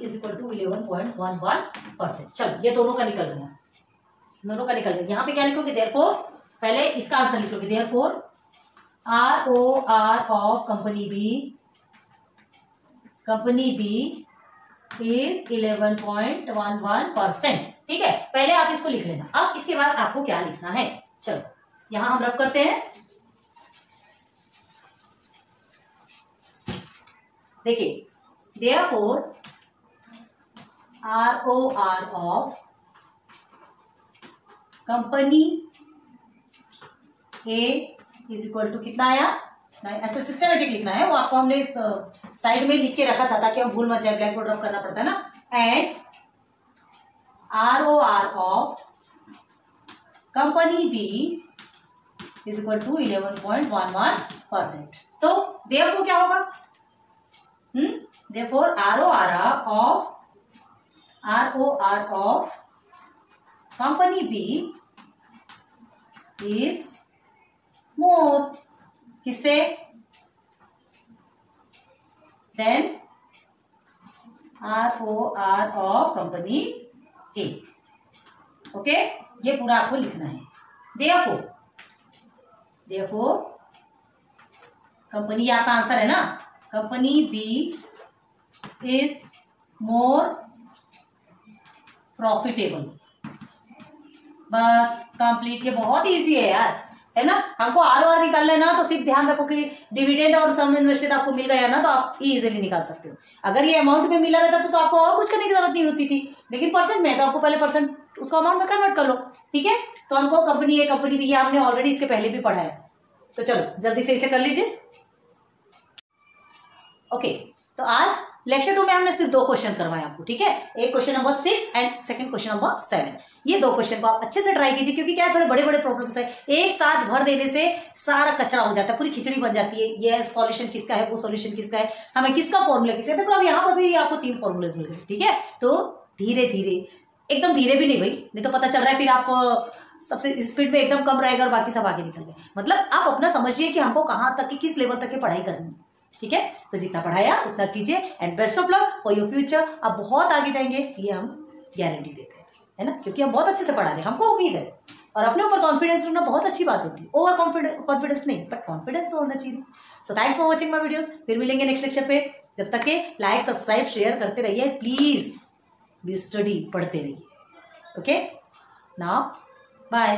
is equal to 11.11%। चलो ये दोनों का निकल गया, यहाँ पे क्या लिखोगे, देयरफॉर पहले इसका आंसर लिखोगे, therefore ROR of company B is 11.11%। ठीक है, पहले आप इसको लिख लेना। अब इसके बाद आपको क्या लिखना है, चलो यहां हम रब करते हैं। देखिए therefore ROR of company A is equal to कितना आया, ऐसे सिस्टमेटिक लिखना है, वो आपको हमने साइड में लिख के रखा था ताकि हम भूल मत जाए, ब्लैक बोर्ड रब करना पड़ता है ना। And ROR of company B is equal to 11.11%। तो देयरफॉर क्या होगा, therefore ROR of company B is more किससे then ROR of company A। Okay, ये पूरा आपको लिखना है। therefore कंपनी आपका आंसर है ना, company B is more profitable. बस कंप्लीट, ये बहुत इजी है यार, है ना। हमको ROR निकालना है ना, तो सिर्फ ध्यान रखो कि डिविडेंड और सम इन्वेस्टेड आपको मिल गया ना, तो आप इजीली निकाल सकते हो। अगर ये अमाउंट में मिला रहता तो आपको और कुछ करने की जरूरत नहीं होती थी, लेकिन परसेंट में तो आपको पहले परसेंट उसको अमाउंट में कन्वर्ट कर लो। ठीक है, तो हमको कंपनी ए कंपनी बी हमने ऑलरेडी इसके पहले भी पढ़ा है, तो चलो जल्दी से इसे कर लीजिए। ओके, तो आज लेक्चर 2 में हमने सिर्फ 2 क्वेश्चन करवाए आपको। ठीक है, एक question number 6 and second question number 7। ये 2 क्वेश्चन को आप अच्छे से ट्राई कीजिए, क्योंकि क्या है थोड़े बड़े बड़े प्रॉब्लम्स है, एक साथ भर देने से सारा कचरा हो जाता है, पूरी खिचड़ी बन जाती है। ये सॉल्यूशन किसका है, वो सॉल्यूशन किसका है, हमें किसका फॉर्मूला किसका है। देखो अब यहाँ पर भी आपको 3 फॉर्मूलेज मिल गए। ठीक है, तो धीरे धीरे, एकदम धीरे भी नहीं भाई, नहीं तो पता चल रहा है फिर आप सबसे स्पीड में एकदम कम रहेगा और बाकी सब आगे निकल गए। मतलब आप अपना समझिए कि हमको कहाँ तक की किस लेवल तक की पढ़ाई करनी है। ठीक है, तो जितना पढ़ाया उतना कीजिए and best of luck for your future. आप बहुत आगे जाएंगे ये हम गारंटी देते हैं, है ना, क्योंकि हम बहुत अच्छे से पढ़ा रहे हैं, हमको उम्मीद है। और अपने ऊपर कॉन्फिडेंस रखना बहुत अच्छी बात होती है, ओवर कॉन्फिडेंस नहीं, बट कॉन्फिडेंस तो होना चाहिए। So thanks for watching my videos, फिर मिलेंगे नेक्स्ट लेक्चर पे। जब तक के लाइक सब्सक्राइब शेयर करते रहिए, प्लीज बी स्टडी, पढ़ते रहिए। Okay, now bye.